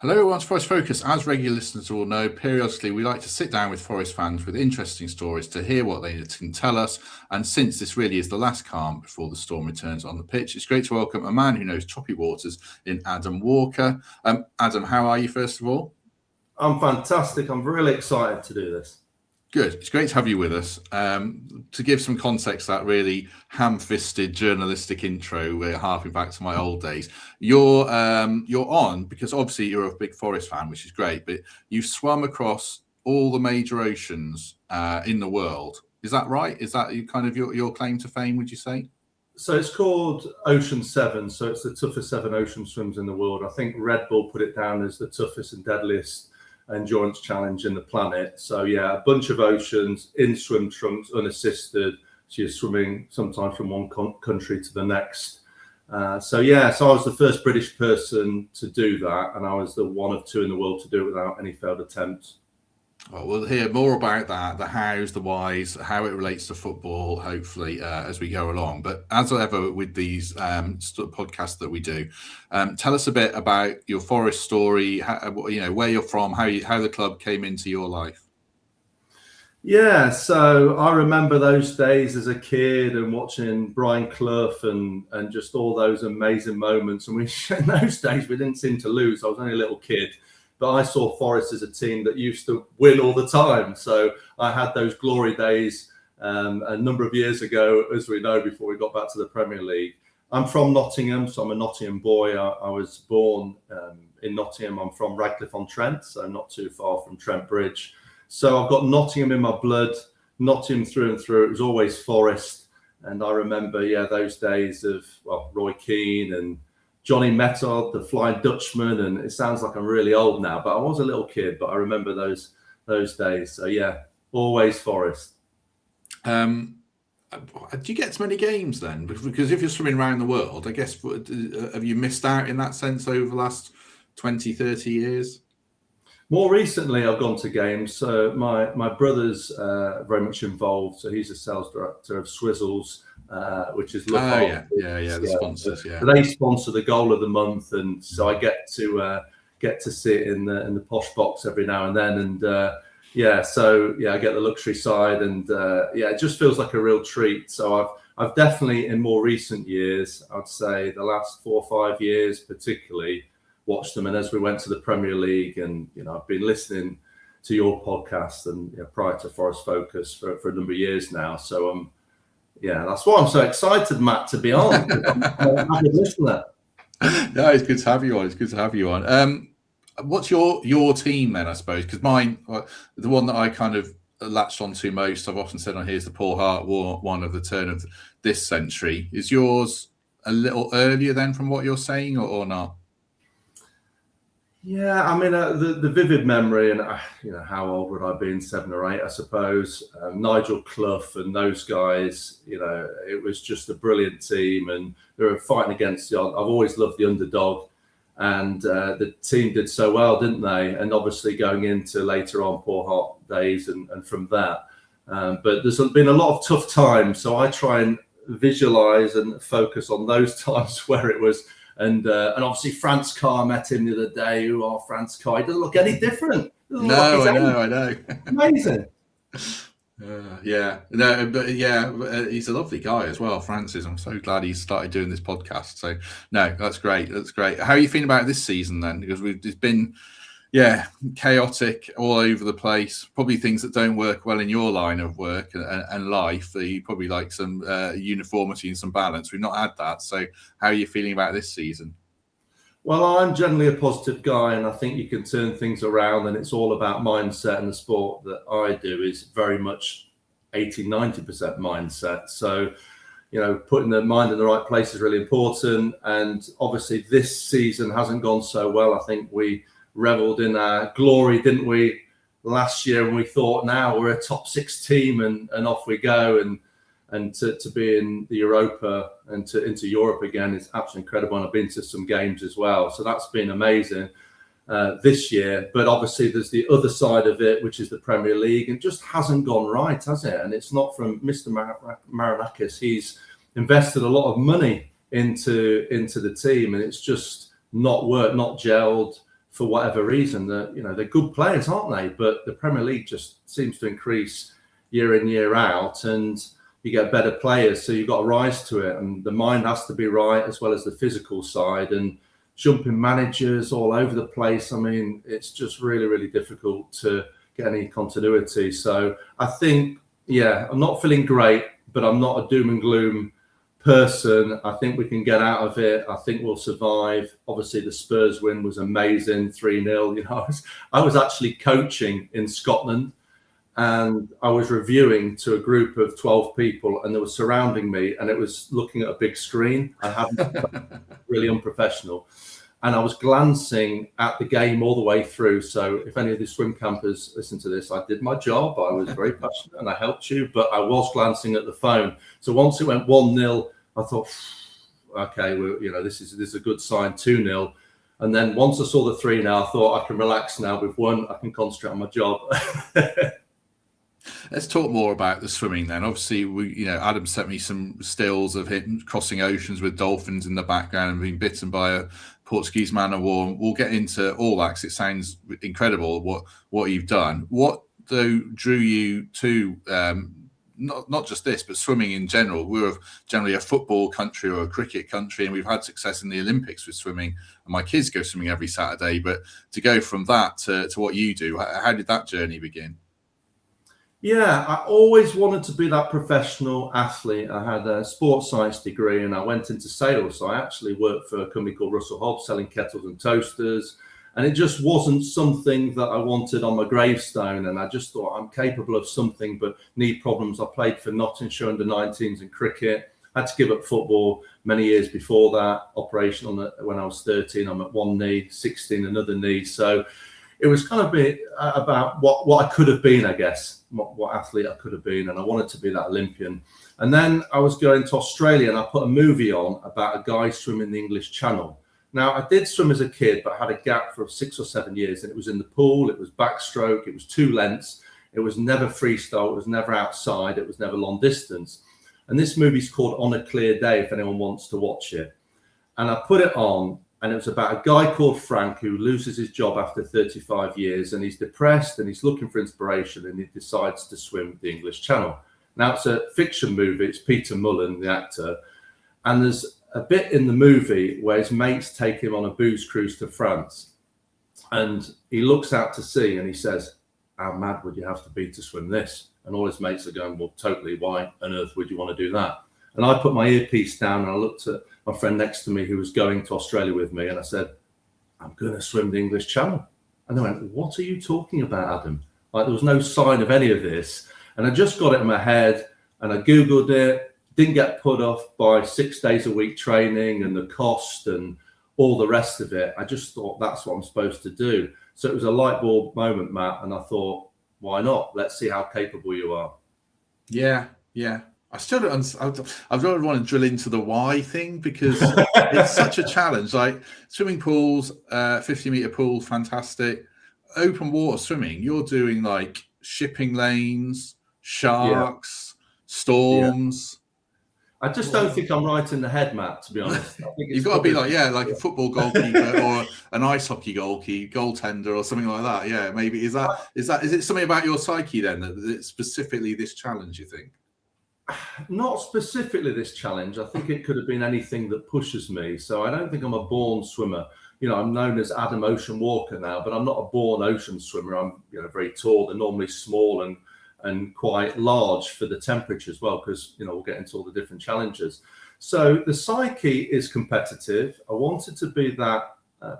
Hello everyone, it's Forest Focus. As regular listeners will know, periodically we like to sit down with Forest fans with interesting stories to hear what they can tell us. And since this really is the last calm before the storm returns on the pitch, it's great to welcome a man who knows choppy waters in Adam Walker. Adam, how are you first of all? I'm fantastic. I'm really excited to do this. Good. It's great to have you with us. To give some context, that really ham-fisted journalistic intro, we're harping back to my old days. You're on because obviously you're a big Forest fan, which is great. But you've swum across all the major oceans in the world. Is that right? Is that your claim to fame? Would you say? So it's called Ocean 7. So it's the toughest 7 ocean swims in the world. I think Red Bull put it down as the toughest and deadliest endurance challenge in the planet. So yeah, a bunch of oceans in swim trunks, unassisted. So you're swimming sometimes from one country to the next. So I was the first British person to do that, and I was the one of 2 in the world to do it without any failed attempts. Well, we'll hear more about that, the hows, the whys, how it relates to football, hopefully, as we go along. But as ever with these podcasts that we do, tell us a bit about your Forest story, where you're from, how the club came into your life. Yeah, so I remember those days as a kid and watching Brian Clough and just all those amazing moments. And in those days, we didn't seem to lose. I was only a little kid. But I saw Forest as a team that used to win all the time. So I had those glory days a number of years ago, as we know, before we got back to the Premier League. I'm from Nottingham, so I'm a Nottingham boy. I was born in Nottingham. I'm from Radcliffe-on-Trent, so not too far from Trent Bridge. So I've got Nottingham in my blood, Nottingham through and through. It was always Forest. And I remember, those days of, Roy Keane and Johnny Method, the Flying Dutchman, and it sounds like I'm really old now, but I was a little kid, but I remember those days. So always Forest. Do you get to many games then? Because if you're swimming around the world, I guess, have you missed out in that sense over the last 20, 30 years? More recently, I've gone to games. So my brother's very much involved. So he's a sales director of Swizzles, which is the sponsors. Yeah, they sponsor the goal of the month, and so I get to sit in the posh box every now and then, and I get the luxury side, and it just feels like a real treat. So I've definitely in more recent years, I'd say the last 4 or 5 years particularly, watched them. And as we went to the Premier League, and I've been listening to your podcast and prior to Forest Focus for a number of years now. So that's why I'm so excited, Matt, to be on. I'm a listener. No, it's good to have you on. It's good to have you on. What's your team then, I suppose? Because mine, the one that I kind of latched onto most, I've often said on here, is the Paul Hart one of the turn of this century. Is yours a little earlier then from what you're saying, or not? Yeah, I mean, the vivid memory, and how old would I be? 7 or 8, I suppose. Nigel Clough and those guys, it was just a brilliant team, and they were fighting against the. I've always loved the underdog, and the team did so well, didn't they? And obviously going into later on Paul Hart days, and from that, but there's been a lot of tough times. So I try and visualize and focus on those times where it was. And obviously Franz Carr, met him the other day. Franz Carr? He doesn't look any different. I know. Amazing. He's a lovely guy as well, Francis. I'm so glad he's started doing this podcast. So no, that's great. How are you feeling about this season then? Because it's been chaotic all over the place. Probably things that don't work well in your line of work and life. That you probably like some uniformity and some balance. We've not had that. So how are you feeling about this season? Well, I'm generally a positive guy, and I think you can turn things around, and it's all about mindset. And the sport that I do is very much 80-90% mindset. So putting the mind in the right place is really important. And obviously this season hasn't gone so well. I think we reveled in our glory, didn't we, last year, when we thought, now we're a top 6 team and off we go, and to be in the Europa and into Europe again is absolutely incredible. And I've been to some games as well, so that's been amazing this year. But obviously there's the other side of it, which is the Premier League, and just hasn't gone right, has it? And it's not from Mr. Marinakis. He's invested a lot of money into the team, and it's just not worked, not gelled. for whatever reason. They're good players, aren't they? But the Premier League just seems to increase year in, year out, and you get better players, so you've got to rise to it, and the mind has to be right as well as the physical side, and jumping managers all over the place. I mean, it's just really, really difficult to get any continuity. So I think, I'm not feeling great, but I'm not a doom and gloom person. I think we can get out of it. I think we'll survive. Obviously, the Spurs win was amazing, 3-0. I was actually coaching in Scotland, and I was reviewing to a group of 12 people, and they were surrounding me, and it was looking at a big screen. I hadn't really unprofessional. And I was glancing at the game all the way through. So if any of the swim campers listen to this, I did my job. I was very passionate and I helped you, but I was glancing at the phone. So once it went 1-0, I thought, okay, well, this is a good sign, 2-0. And then once I saw the 3 now, I thought I can relax now. With 1, I can concentrate on my job. Let's talk more about the swimming then. Obviously, Adam sent me some stills of him crossing oceans with dolphins in the background and being bitten by a Portuguese man of war. We'll get into all that because it sounds incredible what you've done. What though drew you to not just this, but swimming in general? We're generally a football country or a cricket country, and we've had success in the Olympics with swimming. And my kids go swimming every Saturday. But to go from that to what you do, how did that journey begin? Yeah, I always wanted to be that professional athlete. I had a sports science degree and I went into sales. So I actually worked for a company called Russell Hobbs selling kettles and toasters. And it just wasn't something that I wanted on my gravestone. And I just thought I'm capable of something, but knee problems. I played for Nottinghamshire under-19s in cricket. I had to give up football many years before that. Operation when I was 13, I'm at one knee, 16, another knee. So it was kind of about what I could have been, I guess, what athlete I could have been. And I wanted to be that Olympian. And then I was going to Australia and I put a movie on about a guy swimming the English Channel. Now, I did swim as a kid, but I had a gap for 6 or 7 years. And it was in the pool, it was backstroke, it was 2 lengths. It was never freestyle, it was never outside, it was never long distance. And this movie's called On a Clear Day, if anyone wants to watch it. And I put it on. And it was about a guy called Frank who loses his job after 35 years and he's depressed and he's looking for inspiration and he decides to swim the English Channel. Now, it's a fiction movie. It's Peter Mullen, the actor. And there's a bit in the movie where his mates take him on a booze cruise to France. And he looks out to sea and he says, how mad would you have to be to swim this? And all his mates are going, well, totally. Why on earth would you want to do that? And I put my earpiece down and I looked at my friend next to me who was going to Australia with me. And I said, I'm going to swim the English Channel. And they went, what are you talking about, Adam? Like there was no sign of any of this. And I just got it in my head and I Googled it, didn't get put off by 6 days a week training and the cost and all the rest of it. I just thought that's what I'm supposed to do. So it was a light bulb moment, Matt. And I thought, why not? Let's see how capable you are. Yeah. I still don't. I don't want to drill into the why thing because it's such a challenge. Like swimming pools, 50-meter pool, fantastic. Open water swimming, you're doing like shipping lanes, sharks, storms. I just don't think I'm right in the head, Matt, to be honest. I think You've got to be like a football goalkeeper or an ice hockey goaltender or something like that. Yeah, maybe is it something about your psyche then that it's specifically this challenge, you think? Not specifically this challenge. I think it could have been anything that pushes me. So I don't think I'm a born swimmer. I'm known as Adam Ocean Walker now, but I'm not a born ocean swimmer. I'm very tall. They're normally small and quite large for the temperature as well, because we'll get into all the different challenges. So the psyche is competitive. I wanted to be that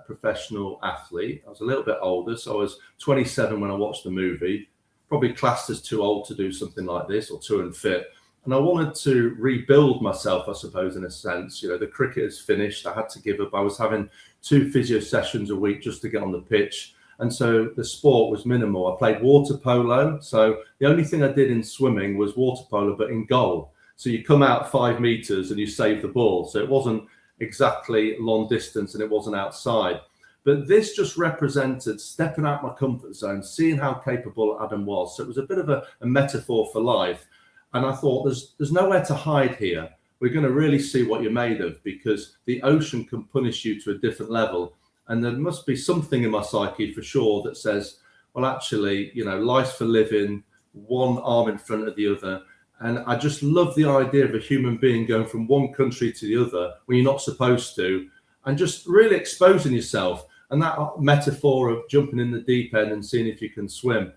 professional athlete. I was a little bit older, so I was 27 when I watched the movie. Probably classed as too old to do something like this or too unfit. And I wanted to rebuild myself, I suppose, in a sense. The cricket is finished. I had to give up. I was having 2 physio sessions a week just to get on the pitch. And so the sport was minimal. I played water polo. So the only thing I did in swimming was water polo, but in goal. So you come out 5 meters and you save the ball. So it wasn't exactly long distance and it wasn't outside. But this just represented stepping out my comfort zone, seeing how capable Adam was. So it was a bit of a metaphor for life. And I thought there's nowhere to hide here. We're going to really see what you're made of because the ocean can punish you to a different level. And there must be something in my psyche for sure that says, well, actually, life's for living, one arm in front of the other. And I just love the idea of a human being going from one country to the other when you're not supposed to, and just really exposing yourself. And that metaphor of jumping in the deep end and seeing if you can swim.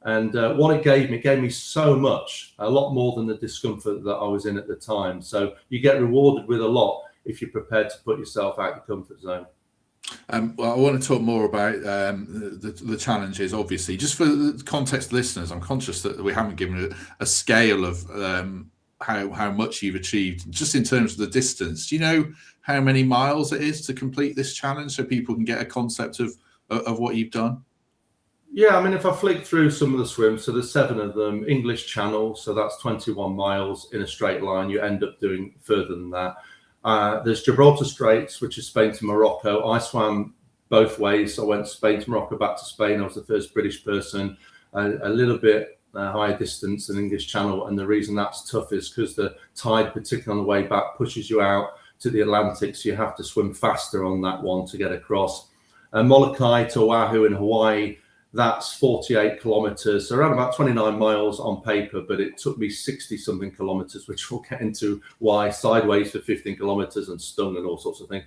And what it gave me so much, a lot more than the discomfort that I was in at the time. So you get rewarded with a lot if you're prepared to put yourself out your comfort zone. Well, I want to talk more about the challenges, obviously. Just for the context listeners, I'm conscious that we haven't given a scale of how much you've achieved, just in terms of the distance. Do you know how many miles it is to complete this challenge, so people can get a concept of what you've done? Yeah, I mean, if I flick through some of the swims, so there's 7 of them, English Channel, so that's 21 miles in a straight line. You end up doing further than that. There's Gibraltar Straits, which is Spain to Morocco. I swam both ways. So I went Spain to Morocco, back to Spain. I was the first British person, a little bit higher distance than English Channel. And the reason that's tough is because the tide, particularly on the way back, pushes you out to the Atlantic. So you have to swim faster on that one to get across. Molokai to Oahu in Hawaii, that's 48 kilometers, so around about 29 miles on paper, but it took me 60 something kilometers, which we'll get into why, sideways for 15 kilometers and stung and all sorts of things.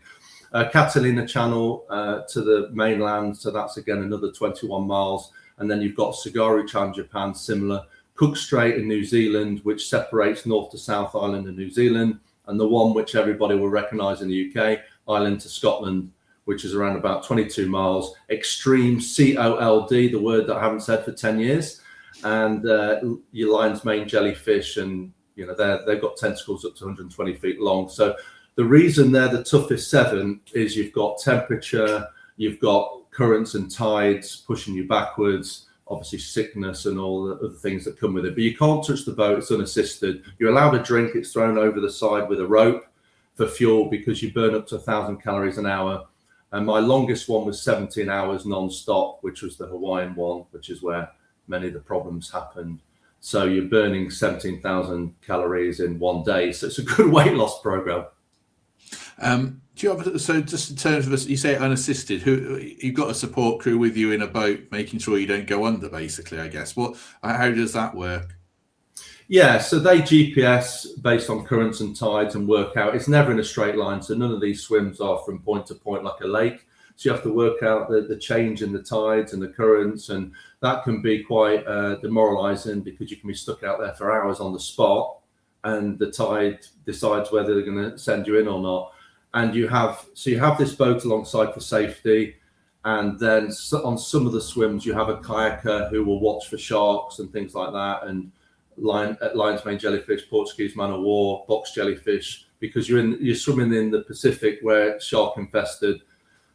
Catalina Channel to the mainland, so that's again another 21 miles. And then you've got Tsugaru Channel, Japan, similar. Cook Strait in New Zealand, which separates North to South Island and New Zealand. And the one which everybody will recognise in the UK, Ireland to Scotland, which is around about 22 miles. Extreme, COLD, the word that I haven't said for 10 years. And your lion's mane jellyfish, and they've got tentacles up to 120 feet long. So the reason they're the toughest 7 is you've got temperature, you've got currents and tides pushing you backwards, obviously sickness and all the other things that come with it. But you can't touch the boat, it's unassisted. You're allowed a drink, it's thrown over the side with a rope for fuel because you burn up to 1,000 calories an hour. And my longest one was 17 hours non-stop, which was the Hawaiian one, which is where many of the problems happened. So you're burning 17,000 calories in one day. So it's a good weight loss program. Do you have, so just in terms of, you say unassisted, you've got a support crew with you in a boat, making sure you don't go under, basically, I guess. How does that work? Yeah, so they GPS based on currents and tides and work out. It's never in a straight line, so none of these swims are from point to point like a lake. So you have to work out the change in the tides and the currents, and that can be quite demoralizing because you can be stuck out there for hours on the spot, and the tide decides whether they're going to send you in or not. And you have this boat alongside for safety, and then on some of the swims you have a kayaker who will watch for sharks and things like that, and lion's mane jellyfish, Portuguese man of war, box jellyfish, because you're swimming in the Pacific where it's shark infested.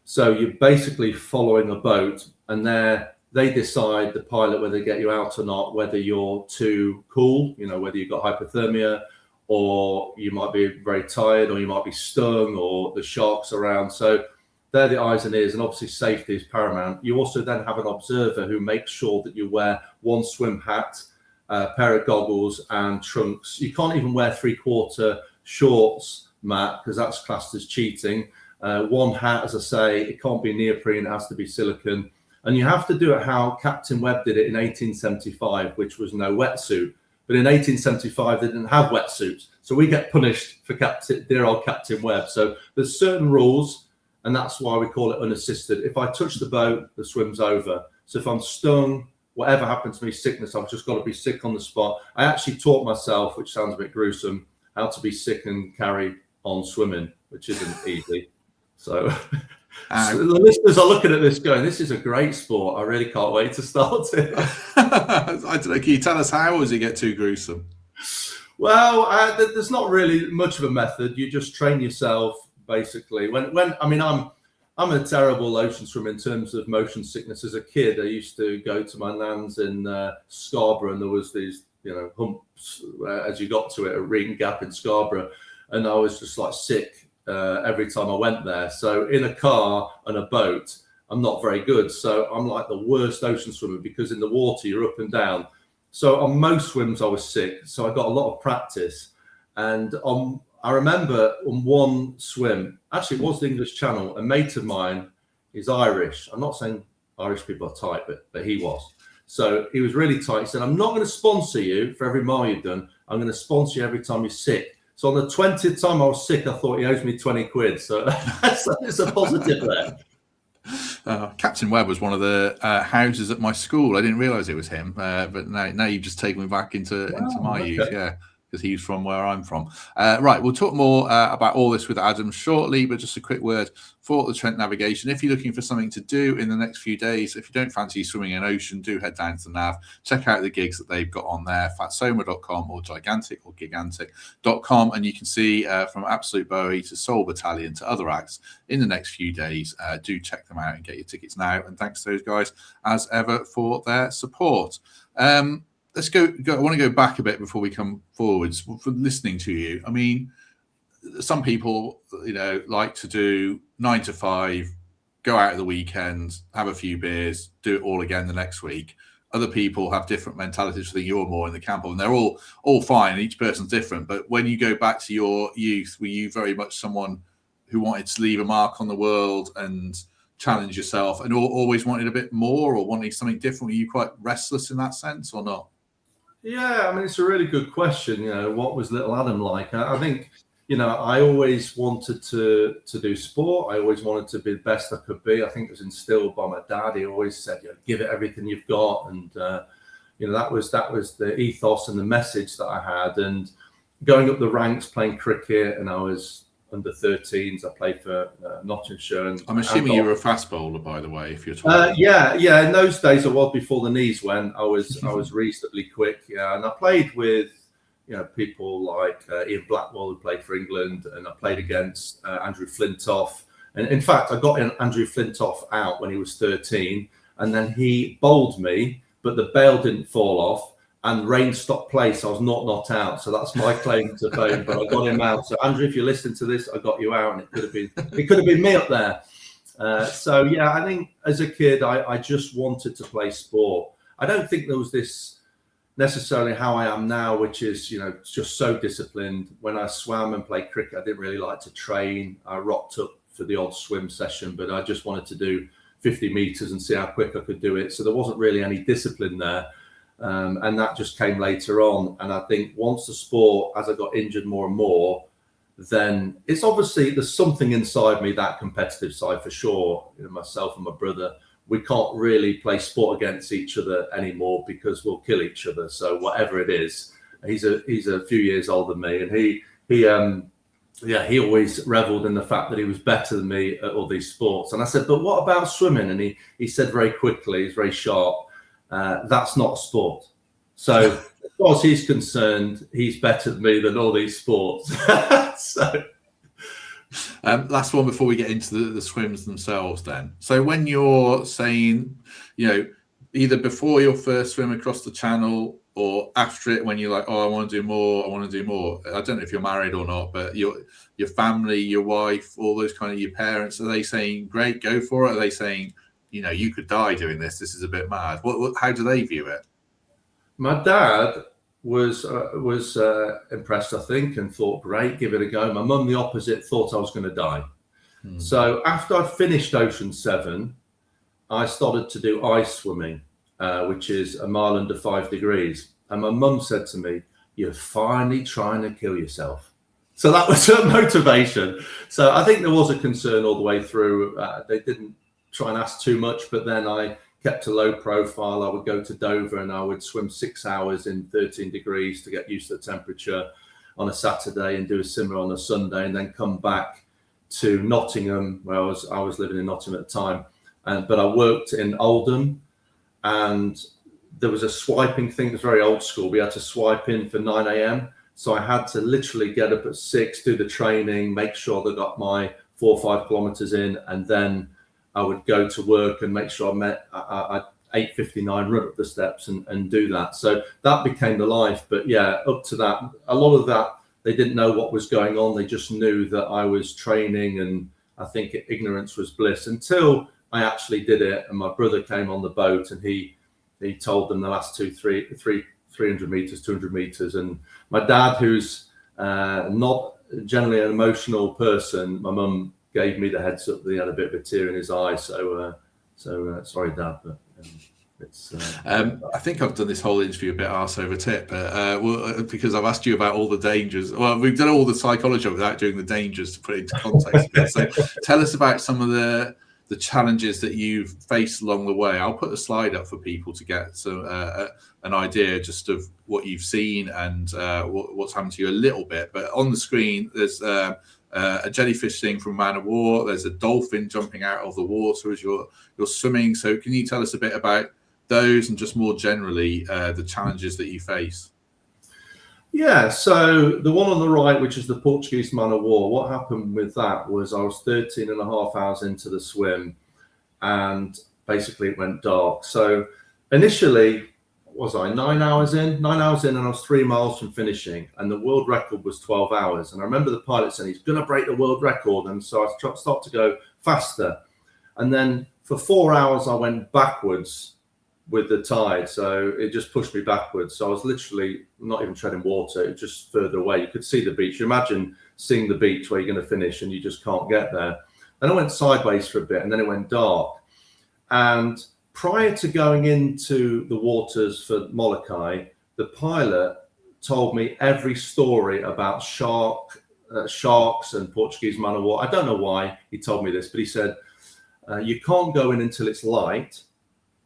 So you're basically following a boat, and they decide, the pilot, whether they get you out or not, whether you're too cool, whether you've got hypothermia, or you might be very tired, or you might be stung, or the sharks around. So they're the eyes and ears, and obviously safety is paramount. You also then have an observer who makes sure that you wear one swim hat, a pair of goggles and trunks. You can't even wear 3/4 shorts, Matt, because that's classed as cheating. One hat, as I say, it can't be neoprene, it has to be silicone. And you have to do it how Captain Webb did it in 1875, which was no wetsuit. But in 1875, they didn't have wetsuits. So we get punished for dear old Captain Webb. So there's certain rules, and that's why we call it unassisted. If I touch the boat, the swim's over. So if I'm stung, whatever happened to me, sickness, I've just got to be sick on the spot. I actually taught myself, which sounds a bit gruesome, how to be sick and carry on swimming, which isn't easy. So, so the listeners are looking at this going, this is a great sport. I really can't wait to start it. I don't know. Can you tell us how, or does it get too gruesome? Well, there's not really much of a method. You just train yourself, basically. I'm a terrible ocean swimmer in terms of motion sickness. As a kid, I used to go to my nan's in Scarborough, and there was these, humps as you got to it, a Regan Gap in Scarborough, and I was just like sick every time I went there. So in a car and a boat, I'm not very good. So I'm like the worst ocean swimmer because in the water, you're up and down. So on most swims, I was sick. So I got a lot of practice. And I remember on one swim, actually it was the English Channel, a mate of mine, He's Irish. I'm not saying Irish people are tight, but he was. So he was really tight. He said, I'm not going to sponsor you for every mile you've done. I'm going to sponsor you every time you're sick. So on the 20th time I was sick, I thought he owes me 20 quid. So it's a positive there. Captain Webb was one of the houses at my school. I didn't realise it was him, but now you've just taken me back into my youth, yeah, because he's from where I'm from. Right, we'll talk more about all this with Adam shortly, but just a quick word for the Trent Navigation. If you're looking for something to do in the next few days, if you don't fancy swimming in ocean, do head down to the Nav. Check out the gigs that they've got on there, fatsoma.com or gigantic or gigantic.com, and you can see from Absolute Bowie to Soul Battalion to other acts in the next few days. Do check them out and get your tickets now. And thanks to those guys, as ever, for their support. Let's go. I want to go back a bit before we come forwards. For listening to you, I mean, some people, like to do 9 to 5, go out at the weekend, have a few beers, do it all again the next week. Other people have different mentalities. I think you're more in the camp, and they're all fine. Each person's different. But when you go back to your youth, were you very much someone who wanted to leave a mark on the world and challenge yourself, and always wanted a bit more, or wanting something different? Were you quite restless in that sense, or not? Yeah, I mean, it's a really good question. What was little Adam like? I think, I always wanted to do sport. I always wanted to be the best I could be. I think it was instilled by my dad. He always said, give it everything you've got. And, that was the ethos and the message that I had. And going up the ranks, playing cricket, and I was under 13s. I played for Nottinghamshire. I'm assuming you were a fast bowler, by the way, if you're talking. Yeah. In those days, I was, before the knees went. I was reasonably quick. Yeah, and I played with people like Ian Blackwell, who played for England, and I played against Andrew Flintoff. And in fact, I got Andrew Flintoff out when he was 13, and then he bowled me, but the bail didn't fall off. And rain stopped play, so I was not out. So that's my claim to fame. But I got him out. So Andrew, if you're listening to this, I got you out, and it could have been me up there. I think as a kid, I just wanted to play sport. I don't think there was this necessarily how I am now, which is just so disciplined. When I swam and played cricket, I didn't really like to train. I rocked up for the odd swim session, but I just wanted to do 50 meters and see how quick I could do it. So there wasn't really any discipline there. And that just came later on. And I think once the sport, as I got injured more and more, then it's obviously there's something inside me, that competitive side for sure. Myself and my brother, we can't really play sport against each other anymore because we'll kill each other. So whatever it is, he's a few years older than me, and he always reveled in the fact that he was better than me at all these sports. And I said, but what about swimming? And he said very quickly, he's very sharp. That's not a sport. So as far as he's concerned, he's better than me than all these sports. Last one before we get into the swims themselves then. So when you're saying, either before your first swim across the channel or after it, when you're like, I want to do more, I don't know if you're married or not, but your family, your wife, all those kind of your parents, are they saying, great, go for it? Are they saying, you could die doing this. This is a bit mad. How do they view it? My dad was impressed, I think, and thought, great, give it a go. My mum, the opposite, thought I was going to die. So after I finished Ocean 7, I started to do ice swimming, which is a mile under 5 degrees. And my mum said to me, you're finally trying to kill yourself. So that was her motivation. So I think there was a concern all the way through. They didn't try and ask too much, but then I kept a low profile. I would go to Dover and I would swim 6 hours in 13 degrees to get used to the temperature on a Saturday, and do a similar on a Sunday, and then come back to Nottingham, where I was living in Nottingham at the time. But I worked in Oldham, and there was a swiping thing. It was very old school. We had to swipe in for 9 a.m. So I had to literally get up at 6, do the training, make sure that I got my 4 or 5 kilometers in, and then I would go to work and make sure I met at 8:59, run up the steps and do that. So that became the life. But yeah, up to that, a lot of that, they didn't know what was going on. They just knew that I was training, and I think ignorance was bliss until I actually did it. And my brother came on the boat, and he told them the last 300 meters, 200 meters. And my dad, who's not generally an emotional person, my mum gave me the heads up that he had a bit of a tear in his eye. So sorry, Dad, but it's. I think I've done this whole interview a bit arse over tip, but because I've asked you about all the dangers. Well, we've done all the psychology without doing the dangers to put it into context a bit. So tell us about some of the challenges that you've faced along the way. I'll put a slide up for people to get an idea just of what you've seen and what's happened to you a little bit. But on the screen, there's a jellyfish thing from Man of War. There's a dolphin jumping out of the water as you're swimming. So can you tell us a bit about those and just more generally the challenges that you face? Yeah, so the one on the right, which is the Portuguese Man of War, what happened with that was I was 13 and a half hours into the swim and basically it went dark. So initially, was I 9 hours in? 9 hours in, and I was 3 miles from finishing, and the world record was 12 hours. And I remember the pilot saying he's going to break the world record, and so I started to go faster. And then for 4 hours, I went backwards with the tide, so it just pushed me backwards. So I was literally not even treading water, it was just further away. You could see the beach. You imagine seeing the beach where you're going to finish and you just can't get there. Then I went sideways for a bit, and then it went dark. And prior to going into the waters for Molokai, the pilot told me every story about sharks and Portuguese Man of War. I don't know why he told me this, but he said, you can't go in until it's light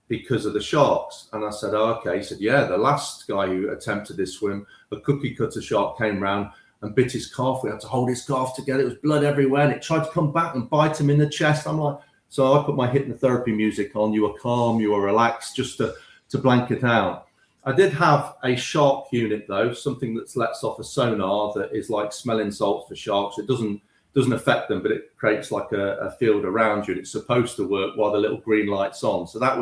because of the sharks. And I said, oh, okay. He said, yeah, the last guy who attempted this swim, a cookie cutter shark came round and bit his calf. We had to hold his calf together. It was blood everywhere, and it tried to come back and bite him in the chest. I'm like, so I put my hypnotherapy music on. You were calm, you were relaxed, just to blank it out. I did have a shark unit though, something that lets off a sonar that is like smelling salts for sharks. It doesn't affect them, but it creates like a field around you, and it's supposed to work while the little green light's on. So that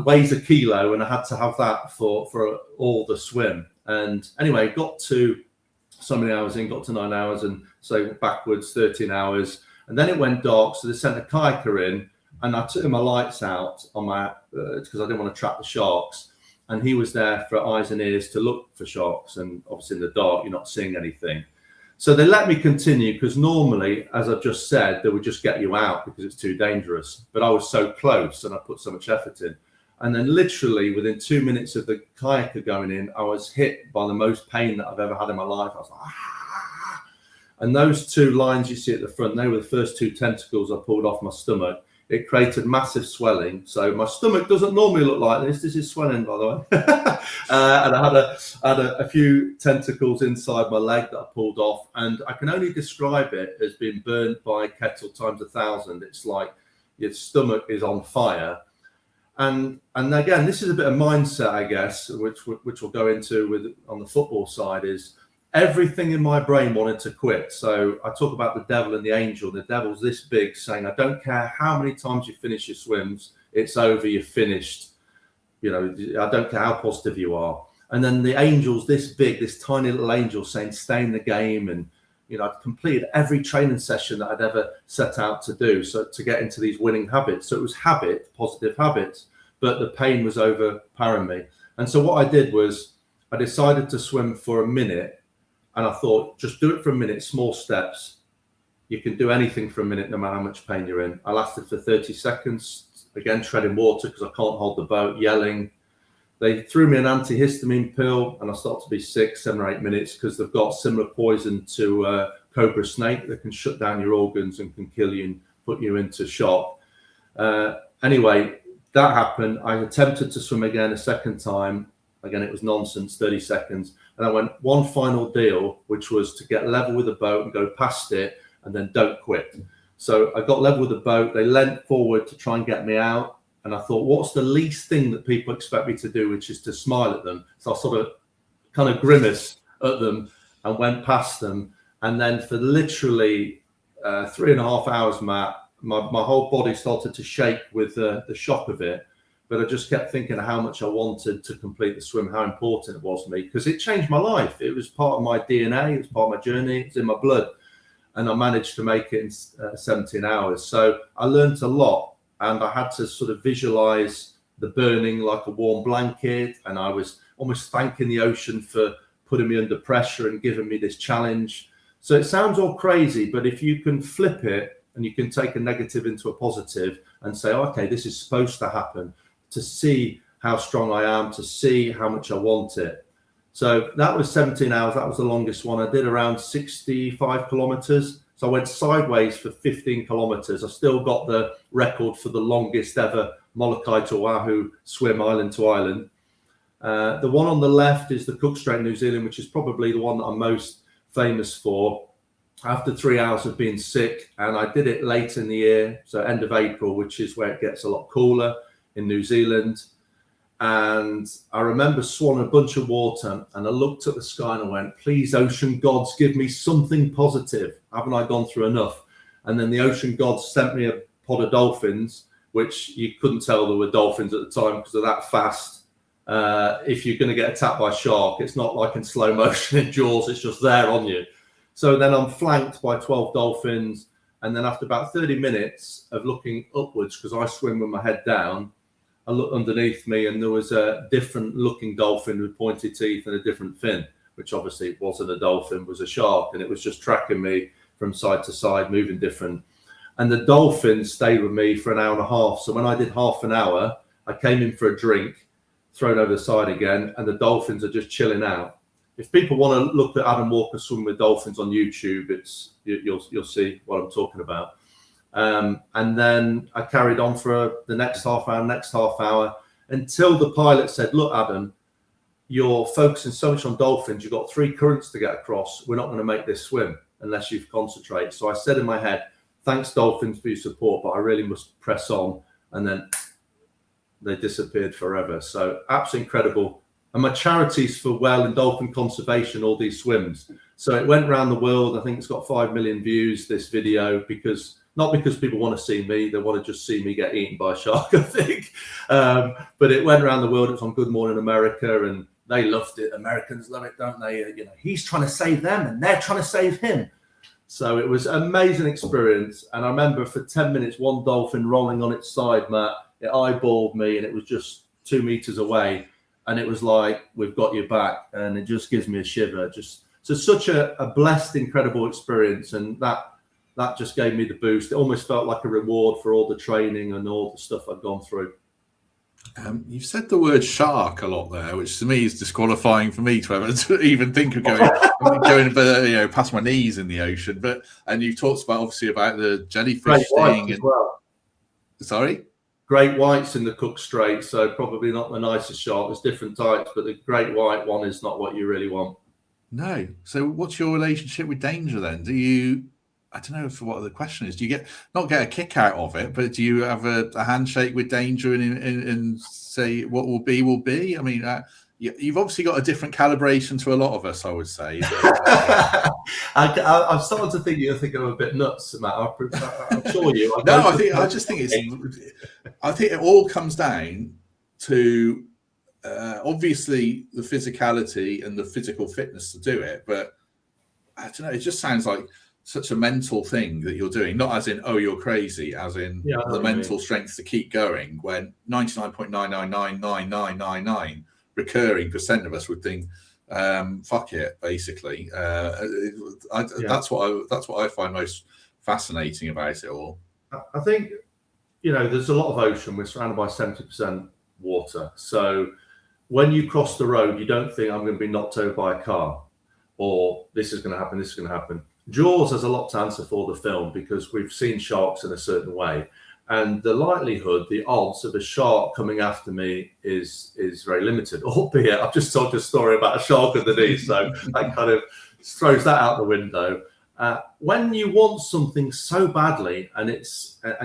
weighs a kilo, and I had to have that for all the swim. And anyway, got to so many hours in, got to 9 hours, and so backwards 13 hours. And then it went dark, so they sent a kayaker in, and I took my lights out on my because I didn't want to trap the sharks. And he was there for eyes and ears to look for sharks. And obviously in the dark, you're not seeing anything. So they let me continue, because normally, as I've just said, they would just get you out because it's too dangerous. But I was so close and I put so much effort in. And then literally within 2 minutes of the kayaker going in, I was hit by the most pain that I've ever had in my life. I was like, ah! And those two lines you see at the front, they were the first two tentacles I pulled off my stomach. It created massive swelling. So my stomach doesn't normally look like this. This is swelling, by the way. And I had a few tentacles inside my leg that I pulled off. And I can only describe it as being burnt by a kettle times 1,000. It's like your stomach is on fire. And again, this is a bit of mindset, I guess, which we'll go into on the football side, is everything in my brain wanted to quit. So I talk about the devil and the angel. The devil's this big, saying, I don't care how many times you finish your swims, it's over, you're finished. You know, I don't care how positive you are. And then the angel's this big, this tiny little angel saying, stay in the game. And, you know, I've completed every training session that I'd ever set out to do, so to get into these winning habits. So it was positive habits, but the pain was overpowering me. And so what I did was I decided to swim for a minute. And I thought, just do it for a minute, small steps. You can do anything for a minute, no matter how much pain you're in. I lasted for 30 seconds, again, treading water because I can't hold the boat, yelling. They threw me an antihistamine pill, and I started to be sick 7 or 8 minutes, because they've got similar poison to cobra snake that can shut down your organs and can kill you and put you into shock. Anyway, that happened. I attempted to swim again a second time. Again, it was nonsense, 30 seconds. And I went one final deal, which was to get level with the boat and go past it, and then don't quit. So I got level with the boat. They leant forward to try and get me out. And I thought, what's the least thing that people expect me to do, which is to smile at them? So I sort of kind of grimaced at them and went past them. And then for literally 3.5 hours, Matt, my whole body started to shake with the shock of it. But I just kept thinking of how much I wanted to complete the swim, how important it was to me, because it changed my life. It was part of my DNA. It was part of my journey. It's in my blood. And I managed to make it in 17 hours. So I learned a lot, and I had to sort of visualize the burning like a warm blanket. And I was almost thanking the ocean for putting me under pressure and giving me this challenge. So it sounds all crazy, but if you can flip it and you can take a negative into a positive and say, okay, this is supposed to happen, to see how strong I am, to see how much I want it. So that was 17 hours. That was the longest one. I did around 65 kilometers. So I went sideways for 15 kilometers. I still got the record for the longest ever Molokai to Oahu swim island to island. The one on the left is the Cook Strait, New Zealand, which is probably the one that I'm most famous for. After 3 hours of being sick, and I did it late in the year, so end of April, which is where it gets a lot cooler in New Zealand. And I remember swallowing a bunch of water, and I looked at the sky and I went, please, ocean gods, give me something positive. Haven't I gone through enough? And then the ocean gods sent me a pod of dolphins, which you couldn't tell there were dolphins at the time because they're that fast. If you're going to get attacked by a shark, it's not like in slow motion in Jaws, it's just there on you. So then I'm flanked by 12 dolphins. And then after about 30 minutes of looking upwards, because I swim with my head down, I looked underneath me and there was a different looking dolphin with pointed teeth and a different fin, which obviously it wasn't a dolphin, it was a shark. And it was just tracking me from side to side, moving different. And the dolphin stayed with me for an hour and a half. So when I did half an hour, I came in for a drink, thrown over the side again, and the dolphins are just chilling out. If people want to look at Adam Walker swim with dolphins on YouTube, you'll see what I'm talking about. And then I carried on for the next half hour, until the pilot said, look, Adam, you're focusing so much on dolphins. You've got 3 currents to get across. We're not going to make this swim unless you concentrate. So I said in my head, thanks, dolphins, for your support, but I really must press on. And then they disappeared forever. So absolutely incredible. And my charity's for whale and dolphin conservation, all these swims. So it went around the world. I think it's got 5 million views, this video, not because people want to see me, they want to just see me get eaten by a shark, I think. But it went around the world. It was on Good Morning America, and they loved it. Americans love it, don't they? He's trying to save them and they're trying to save him. So it was an amazing experience. And I remember for 10 minutes, one dolphin rolling on its side, Matt, it eyeballed me, and it was just 2 meters away. And it was like, we've got your back. And it just gives me a shiver. So such a blessed, incredible experience. And that just gave me the boost. It almost felt like a reward for all the training and all the stuff I'd gone through. You've said the word shark a lot there, which to me is disqualifying for me to even think of going past my knees in the ocean. And you've talked about, obviously, about the jellyfish thing. As well. Sorry? Great whites in the Cook Strait, so probably not the nicest shark. There's different types, but the great white one is not what you really want. No. So what's your relationship with danger then? Do you, I don't know what the question is, do you not get a kick out of it, but do you have a handshake with danger and say what will be? I mean, you've obviously got a different calibration to a lot of us, I would say. I'm starting to think you're thinking I'm a bit nuts, Matt. I'm sure you. I think it all comes down to obviously the physicality and the physical fitness to do it, but I don't know. It just sounds like such a mental thing that you're doing, not as in, oh, you're crazy, as in the mental strength to keep going when 99.9999999 recurring % of us would think, fuck it, basically. That's what I find most fascinating about it all. I think, there's a lot of ocean. We're surrounded by 70% water. So when you cross the road, you don't think I'm going to be knocked over by a car or this is going to happen. Jaws has a lot to answer for, the film, because we've seen sharks in a certain way. And the likelihood, the odds of a shark coming after me is very limited, albeit I've just told you a story about a shark underneath. So that kind of throws that out the window. When you want something so badly and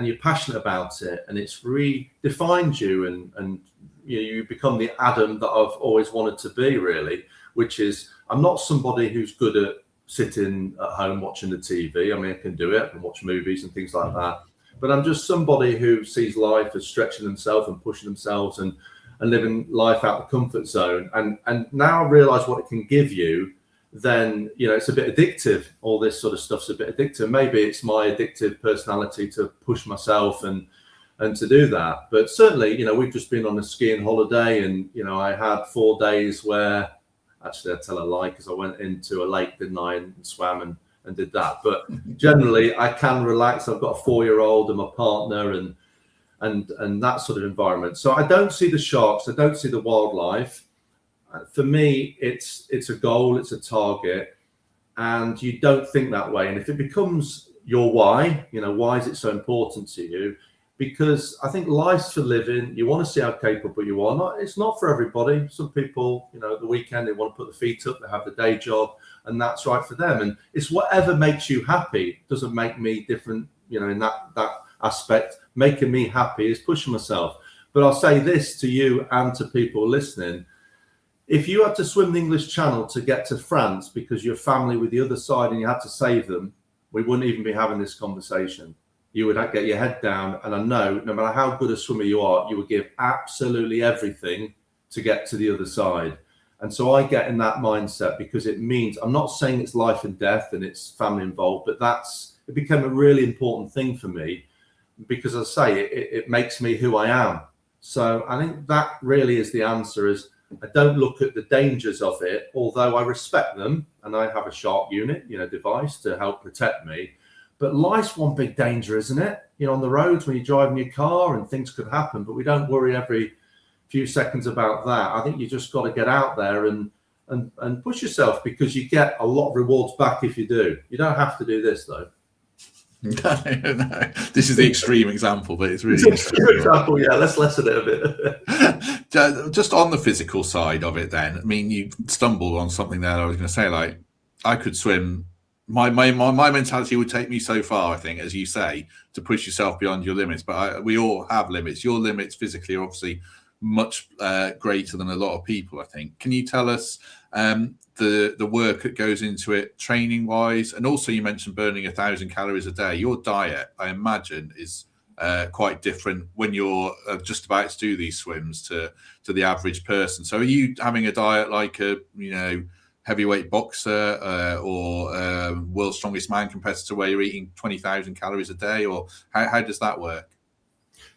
you're passionate about it and it's redefined you and you become the Adam that I've always wanted to be, really, which is I'm not somebody who's good at sitting at home watching the TV. I mean, I can do it. I can watch movies and things like that. But I'm just somebody who sees life as stretching themselves and pushing themselves and living life out the comfort zone. And now I realize what it can give you, then, it's a bit addictive. All this sort of stuff's a bit addictive. Maybe it's my addictive personality to push myself and to do that. But certainly, we've just been on a skiing holiday and, I had 4 days where, actually I tell a lie because I went into a lake, didn't I, and swam and and did that. But generally, I can relax. I've got a 4-year-old and my partner, and that sort of environment. So I don't see the sharks. I don't see the wildlife. For me, it's a goal. It's a target, and you don't think that way. And if it becomes your why, why is it so important to you? Because I think life's for living. You want to see how capable you are. It's not for everybody. Some people, the weekend, they want to put the feet up, they have the day job, and that's right for them. And it's whatever makes you happy. It doesn't make me different, in that aspect. Making me happy is pushing myself. But I'll say this to you and to people listening. If you had to swim the English Channel to get to France because your family were the other side and you had to save them, we wouldn't even be having this conversation. You would get your head down, and I know no matter how good a swimmer you are, you would give absolutely everything to get to the other side. And so I get in that mindset because it means, I'm not saying it's life and death and it's family involved, but it became a really important thing for me because, as I say, it makes me who I am. So I think that really is the answer. Is I don't look at the dangers of it, although I respect them, and I have a shark unit, device to help protect me. But life's one big danger, isn't it? On the roads when you're driving your car and things could happen, but we don't worry every few seconds about that. I think you just got to get out there and push yourself, because you get a lot of rewards back if you do. You don't have to do this though. No. This is the extreme example, but it's really extreme example. Yeah, let's lessen it a bit. Just on the physical side of it, then, I mean, you stumbled on something there. I was going to say, like, I could swim. My mentality would take me so far, I think, as you say, to push yourself beyond your limits. But we all have limits. Your limits physically are obviously much greater than a lot of people, I think. Can you tell us the work that goes into it training wise? And also, you mentioned burning 1,000 calories a day. Your diet, I imagine, is quite different when you're just about to do these swims to the average person. So are you having a diet like a heavyweight boxer or world's strongest man competitor, where you're eating 20,000 calories a day, or how does that work?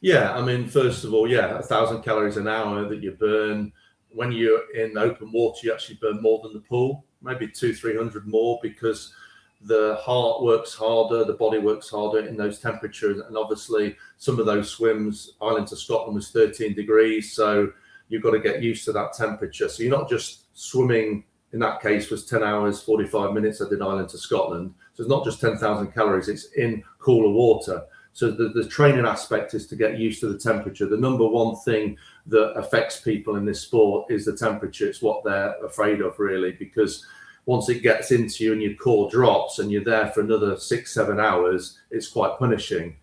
Yeah, I mean, first of all, 1,000 calories an hour that you burn. When you're in open water, you actually burn more than the pool, maybe 200-300 more, because the heart works harder, the body works harder in those temperatures. And obviously some of those swims, Island to Scotland was 13 degrees. So you've got to get used to that temperature. So you're not just swimming, in that case was 10 hours, 45 minutes. I did Island to Scotland. So it's not just 10,000 calories, it's in cooler water. So the training aspect is to get used to the temperature. The number one thing that affects people in this sport is the temperature. It's what they're afraid of, really, because once it gets into you and your core drops and you're there for another 6-7 hours, it's quite punishing.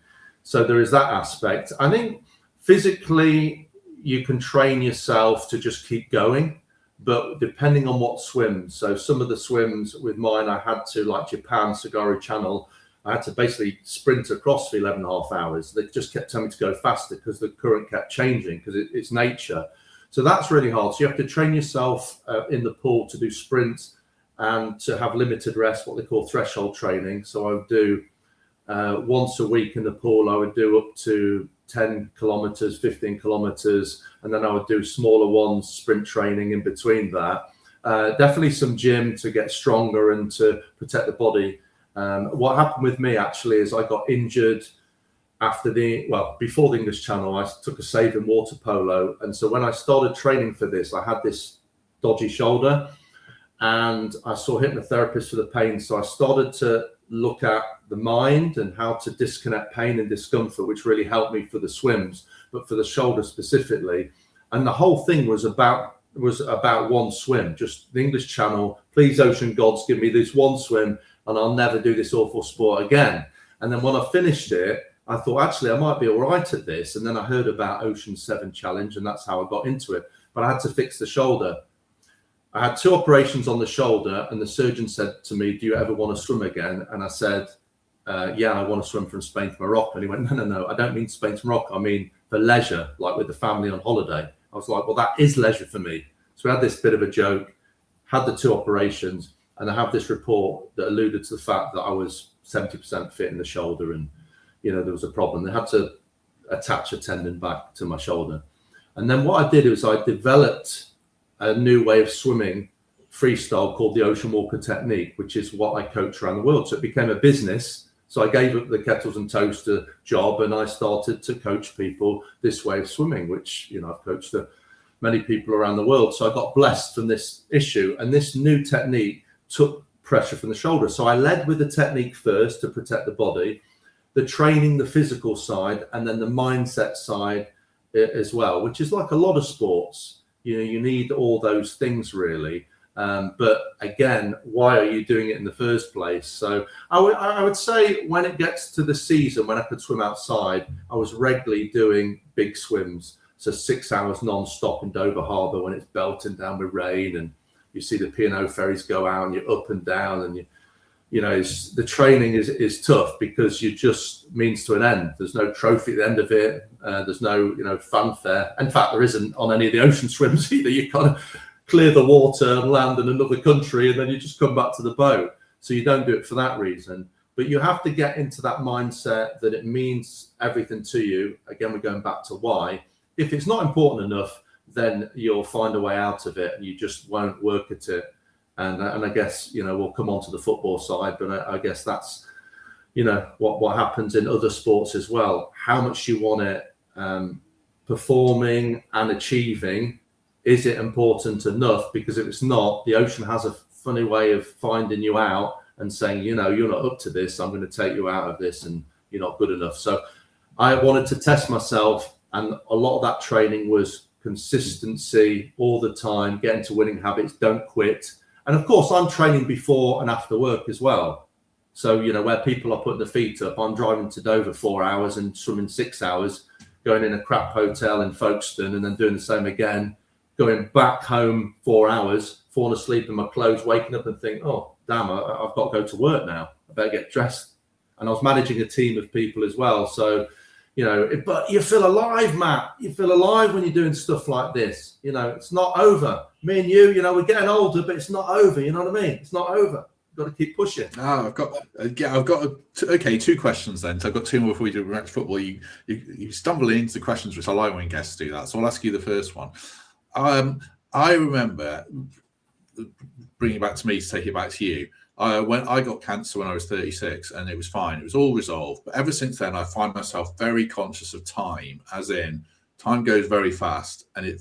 So there is that aspect. I think physically you can train yourself to just keep going, but depending on what swims. So some of the swims with mine, I had to, like Japan, Tsugaru Channel, I had to basically sprint across for 11.5 hours. They just kept telling me to go faster because the current kept changing, because it's nature. So that's really hard. So you have to train yourself in the pool to do sprints and to have limited rest, what they call threshold training. So I would do once a week in the pool, I would do up to 10 kilometers, 15 kilometers, and then I would do smaller ones, sprint training in between that. Definitely some gym to get stronger and to protect the body. What happened with me actually is I got injured before the English Channel. I took a save in water polo, and so when I started training for this, I had this dodgy shoulder, and I saw a hypnotherapist for the pain. So I started to look at the mind and how to disconnect pain and discomfort, which really helped me for the swims, but for the shoulder specifically. And the whole thing was about one swim, just the English Channel. Please, ocean gods, give me this one swim, and I'll never do this awful sport again. And then when I finished it, I thought, actually, I might be all right at this. And then I heard about Ocean 7 Challenge, and that's how I got into it. But I had to fix the shoulder. I had 2 operations on the shoulder, and the surgeon said to me, do you ever want to swim again? And I said, yeah, I want to swim from Spain to Morocco. And he went, no, I don't mean Spain to Morocco. I mean for leisure, like with the family on holiday. I was like, well, that is leisure for me. So we had this bit of a joke, had the 2 operations, and I have this report that alluded to the fact that I was 70% fit in the shoulder, and there was a problem. They had to attach a tendon back to my shoulder. And then what I did was I developed a new way of swimming freestyle called the Ocean Walker technique, which is what I coach around the world. So it became a business. So I gave up the kettles and toaster job, and I started to coach people this way of swimming, which, you know, I've coached many people around the world. So I got blessed from this issue, and this new technique took pressure from the shoulder. So I led with the technique first to protect the body, the training, the physical side, and then the mindset side as well, which is like a lot of sports. You know, you need all those things really. But again, why are you doing it in the first place? So I would say when it gets to the season, when I could swim outside, I was regularly doing big swims. So 6 hours non-stop in Dover Harbour when it's belting down with rain, and you see the P&O ferries go out and you're up and down, and you know, the training is tough because you just means to an end. There's no trophy at the end of it. There's no, you know, fanfare. In fact, there isn't on any of the ocean swims either. You kind of clear the water and land in another country, and then you just come back to the boat. So you don't do it for that reason. But you have to get into that mindset that it means everything to you. Again, we're going back to why. If it's not important enough, then you'll find a way out of it, and you just won't work at it. And I guess, you know, we'll come on to the football side, but I guess that's, you know, what happens in other sports as well. How much you want it, performing and achieving. Is it important enough? Because if it's not, the ocean has a funny way of finding you out and saying, you know, you're not up to this. I'm going to take you out of this, and you're not good enough. So I wanted to test myself, and a lot of that training was consistency all the time, get into winning habits, don't quit. And of course, I'm training before and after work as well. So, you know, where people are putting their feet up, I'm driving to Dover 4 hours and swimming 6 hours, going in a crap hotel in Folkestone, and then doing the same again, going back home 4 hours, falling asleep in my clothes, waking up and think, oh, damn, I've got to go to work now. I better get dressed. And I was managing a team of people as well. So, you know, but you feel alive, Matt. You feel alive when you're doing stuff like this. You know, it's not over. Me and you know, we're getting older, but it's not over. You know what I mean? It's not over. You've got to keep pushing. Oh, I've got two questions then. So I've got two more before we do match football. You stumble into the questions, which I like when guests do that. So I'll ask you the first one. I remember, bringing it back to me to take it back to you. When I got cancer when I was 36, and it was fine. It was all resolved. But ever since then, I find myself very conscious of time, as in time goes very fast. And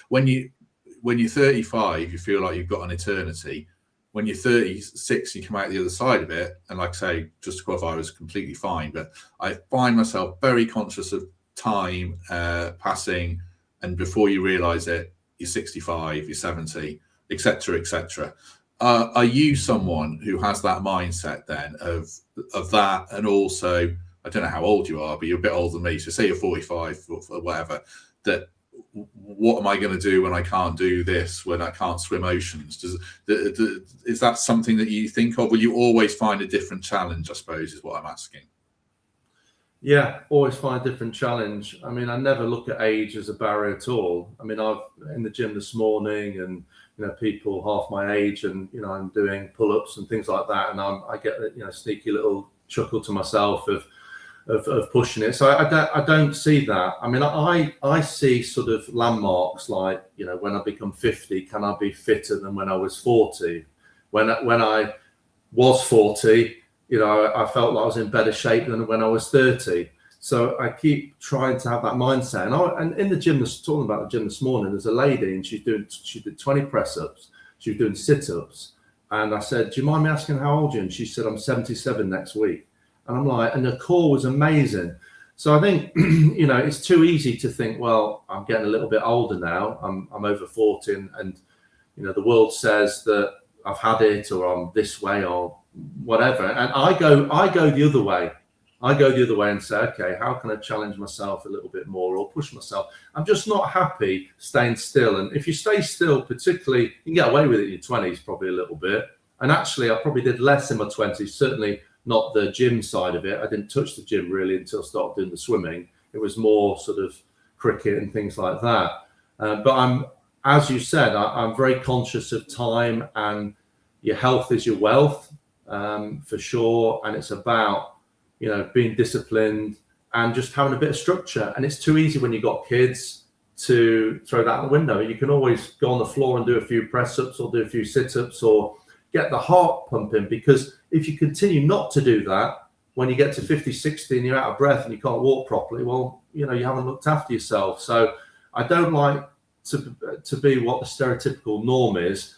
when you're 35, you feel like you've got an eternity. When you're 36, you come out the other side of it. And like I say, just to qualify, I was completely fine. But I find myself very conscious of time passing. And before you realize it, you're 65, you're 70, etc., etc. Are you someone who has that mindset then of that? And also, I don't know how old you are, but you're a bit older than me. So say you're 45 or whatever, that what am I going to do when I can't do this, when I can't swim oceans? Is that something that you think of? Will you always find a different challenge, I suppose, is what I'm asking. Yeah, always find a different challenge. I mean, I never look at age as a barrier at all. I mean, I've in the gym this morning, and you know, people half my age, and you know, I'm doing pull-ups and things like that, and I get a, you know, sneaky little chuckle to myself of pushing it. So I don't see that. I mean, I see sort of landmarks like, you know, when I become 50, can I be fitter than when I was 40? When I was 40, you know, I felt like I was in better shape than when I was 30. So I keep trying to have that mindset. And in the gym, talking about the gym this morning, there's a lady, and she did 20 press-ups. She was doing sit-ups. And I said, do you mind me asking how old you are? And she said, I'm 77 next week. And I'm like, and the core was amazing. So I think, you know, it's too easy to think, well, I'm getting a little bit older now. I'm over 40, and you know, the world says that I've had it, or I'm this way, or whatever. And I go the other way. I go the other way and say, okay, how can I challenge myself a little bit more, or push myself? I'm just not happy staying still. And if you stay still, particularly, you can get away with it in your 20s probably a little bit. And actually, I probably did less in my 20s, certainly not the gym side of it. I didn't touch the gym really until I started doing the swimming. It was more sort of cricket and things like that. But as you said, I'm very conscious of time, and your health is your wealth, for sure. And it's about, you know, being disciplined and just having a bit of structure. And it's too easy when you've got kids. to throw that out the window. You can always go on the floor and do a few press-ups or do a few sit-ups or get the heart pumping, because if you continue not to do that, when you get to 50, 60 and you're out of breath and you can't walk properly, well, you haven't looked after yourself. So I don't like to be what the stereotypical norm is.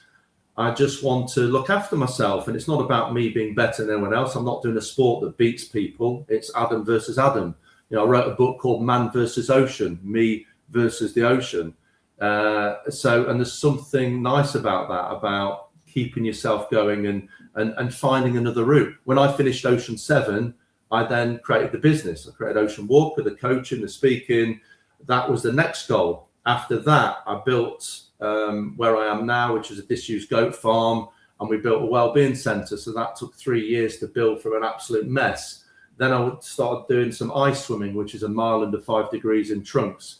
I just want to look after myself, and it's not about me being better than anyone else. I'm not doing a sport that beats people. It's Adam versus Adam. I wrote a book called Man versus Ocean, me versus the ocean. And there's something nice about that, about keeping yourself going and finding another route. When I finished Ocean 7, I then created the business. I created Ocean Walker, the coaching, the speaking. That was the next goal. After that, I built where I am now, which is a disused goat farm, and we built a wellbeing centre. So that took 3 years to build from an absolute mess. Then I started doing some ice swimming, which is a mile under 5 degrees in trunks,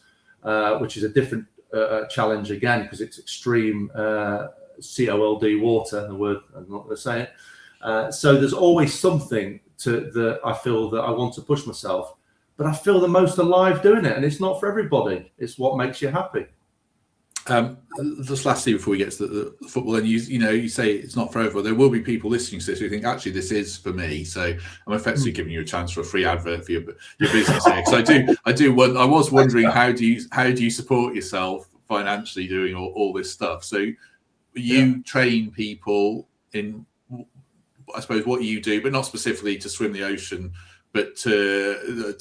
which is a different challenge again, because it's extreme COLD water, the word, I'm not going to say it. So there's always something that I feel that I want to push myself, but I feel the most alive doing it, and it's not for everybody. It's what makes you happy. Just lastly, before we get to the football, and you say it's not for everyone. There will be people listening to this who think, actually, this is for me. So I'm effectively giving you a chance for a free advert for your business here. Because I was wondering, how do you support yourself financially doing all this stuff? So you train people in, I suppose, what you do, but not specifically to swim the ocean, but to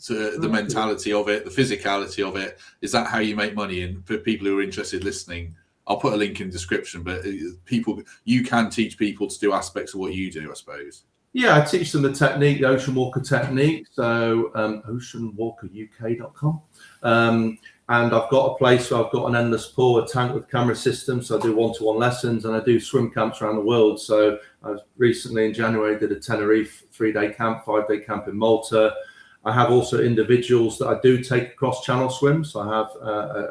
the mentality of it, the physicality of it. Is that how you make money? And for people who are interested listening, I'll put a link in the description, but you can teach people to do aspects of what you do, I suppose. Yeah, I teach them the technique, the Ocean Walker technique. So oceanwalkeruk.com. And I've got a place where I've got an endless pool, a tank with camera system. So I do one-to-one lessons, and I do swim camps around the world. So I recently in January did a Tenerife 3-day camp, 5-day camp in Malta. I have also individuals that I do take across channel swims. So I have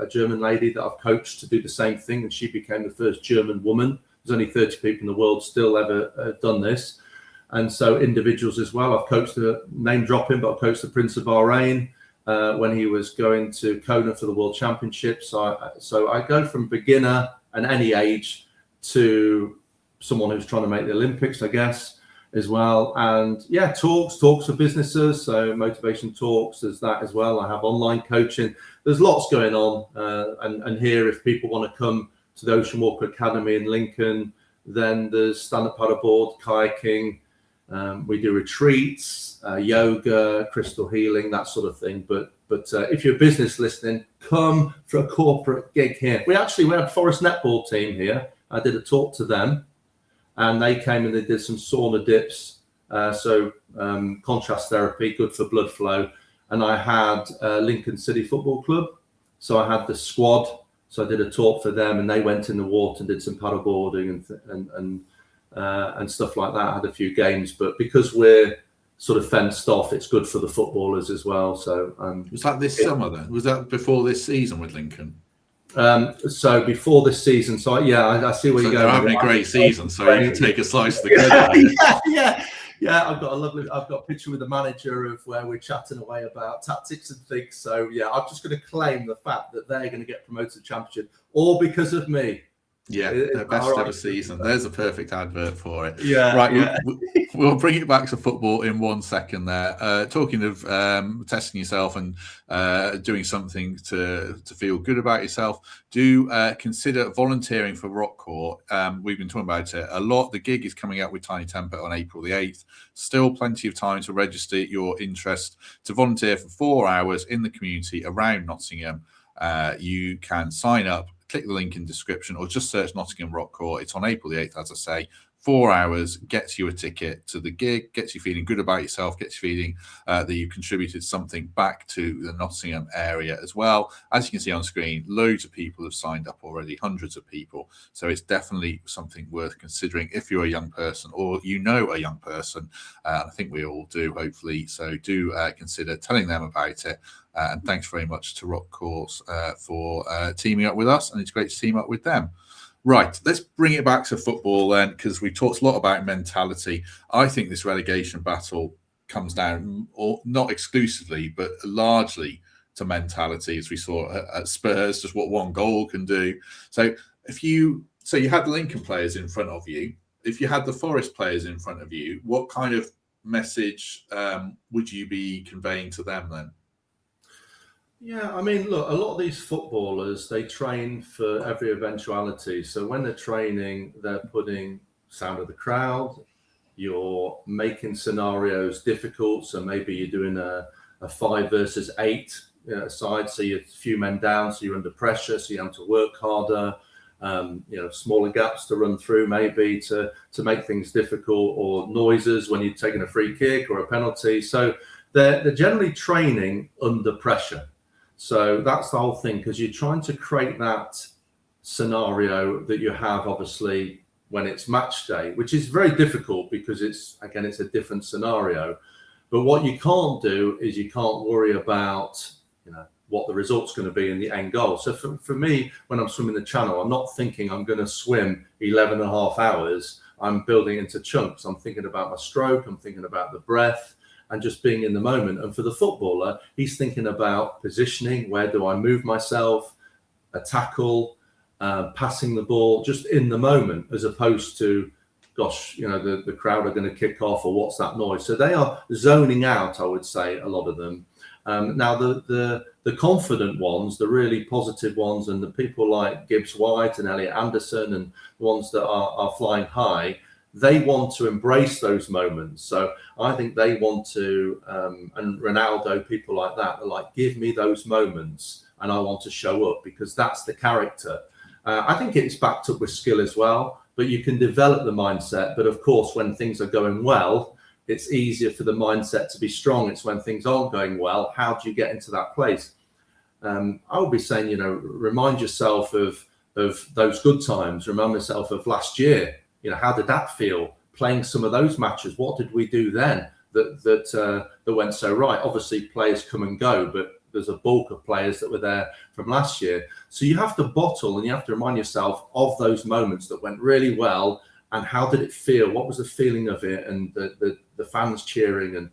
a German lady that I've coached to do the same thing, and she became the first German woman. There's only 30 people in the world still ever done this. And so individuals as well. I've coached name dropping, but I've coached the Prince of Bahrain when he was going to Kona for the World Championships. So I go from beginner and any age to someone who's trying to make the Olympics, I guess, as well. And yeah, talks for businesses. So motivation talks, there's that as well. I have online coaching. There's lots going on. And here, if people want to come to the Ocean Walker Academy in Lincoln, then there's stand-up paddleboard, kayaking. We do retreats, yoga, crystal healing, that sort of thing. But if you're a business listening, come for a corporate gig here. We had a Forest netball team here. I did a talk to them, and they came and they did some sauna dips. Contrast therapy, good for blood flow. And I had Lincoln City Football Club. So I had the squad. So I did a talk for them, and they went in the water and did some paddleboarding and stuff like that. I had a few games, but because we're sort of fenced off, it's good for the footballers as well. So was that this summer then? Was that before this season with Lincoln? So before this season. So yeah, I see where you're going. They're having a great season, so you can take a slice of the credit. Yeah. I've got a picture with the manager of where we're chatting away about tactics and things. So yeah, I'm just going to claim the fact that they're going to get promoted to championship, all because of me. Yeah, their best ever season. There's a perfect advert for it. Yeah, right. Yeah. We'll bring it back to football in 1 second. There, talking of testing yourself and doing something to feel good about yourself. Do consider volunteering for Rock Court. We've been talking about it a lot. The gig is coming out with Tiny Temper on April the 8th. Still plenty of time to register your interest to volunteer for 4 hours in the community around Nottingham. You can sign up. Click the link in the description or just search Nottingham Rock Court. It's on April the 8th, as I say. 4 hours gets you a ticket to the gig, gets you feeling good about yourself, gets you feeling that you've contributed something back to the Nottingham area as well. As you can see on screen, loads of people have signed up already, hundreds of people. So it's definitely something worth considering if you're a young person or you know a young person. I think we all do, hopefully. So do consider telling them about it. And thanks very much to Rock Course for teaming up with us. And it's great to team up with them. Right, let's bring it back to football then, because we talked a lot about mentality. I think this relegation battle comes down, or not exclusively, but largely mentality, as we saw at Spurs, just what one goal can do. So you had the Lincoln players in front of you. If you had the Forest players in front of you, what kind of message would you be conveying to them then? Yeah, I mean, look, a lot of these footballers, they train for every eventuality. So when they're training, they're putting sound of the crowd, you're making scenarios difficult. So maybe you're doing a 5 versus 8 side, so you're a few men down, so you're under pressure, so you have to work harder. Smaller gaps to run through maybe to make things difficult, or noises when you're taking a free kick or a penalty. So they're generally training under pressure. So that's the whole thing, because you're trying to create that scenario that you have, obviously, when it's match day, which is very difficult because it's a different scenario. But what you can't do is you can't worry about, what the result's going to be in the end goal. So for me, when I'm swimming the channel, I'm not thinking I'm going to swim 11 and a half hours. I'm building into chunks. I'm thinking about my stroke. I'm thinking about the breath and just being in the moment. And for the footballer, he's thinking about positioning. Where do I move myself? A tackle, passing the ball, just in the moment, as opposed to, gosh, the crowd are going to kick off, or what's that noise? So they are zoning out, I would say, a lot of them. Now, the confident ones, the really positive ones, and the people like Gibbs White and Elliot Anderson, and the ones that are flying high, they want to embrace those moments. So I think they want to, and Ronaldo, people like that, are like, give me those moments and I want to show up, because that's the character. I think it's backed up with skill as well, but you can develop the mindset. But of course, when things are going well, it's easier for the mindset to be strong. It's when things aren't going well, how do you get into that place? I would be saying, remind yourself of those good times. Remind yourself of last year. How did that feel? Playing some of those matches. What did we do then that went so right? Obviously, players come and go, but there's a bulk of players that were there from last year. So you have to bottle, and you have to remind yourself of those moments that went really well, and how did it feel? What was the feeling of it? And the fans cheering.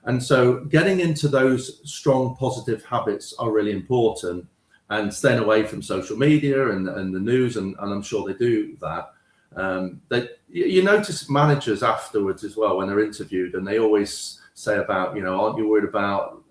And so getting into those strong positive habits are really important, and staying away from social media and the news. And I'm sure they do that. You notice managers afterwards as well, when they're interviewed, and they always say about, aren't you worried about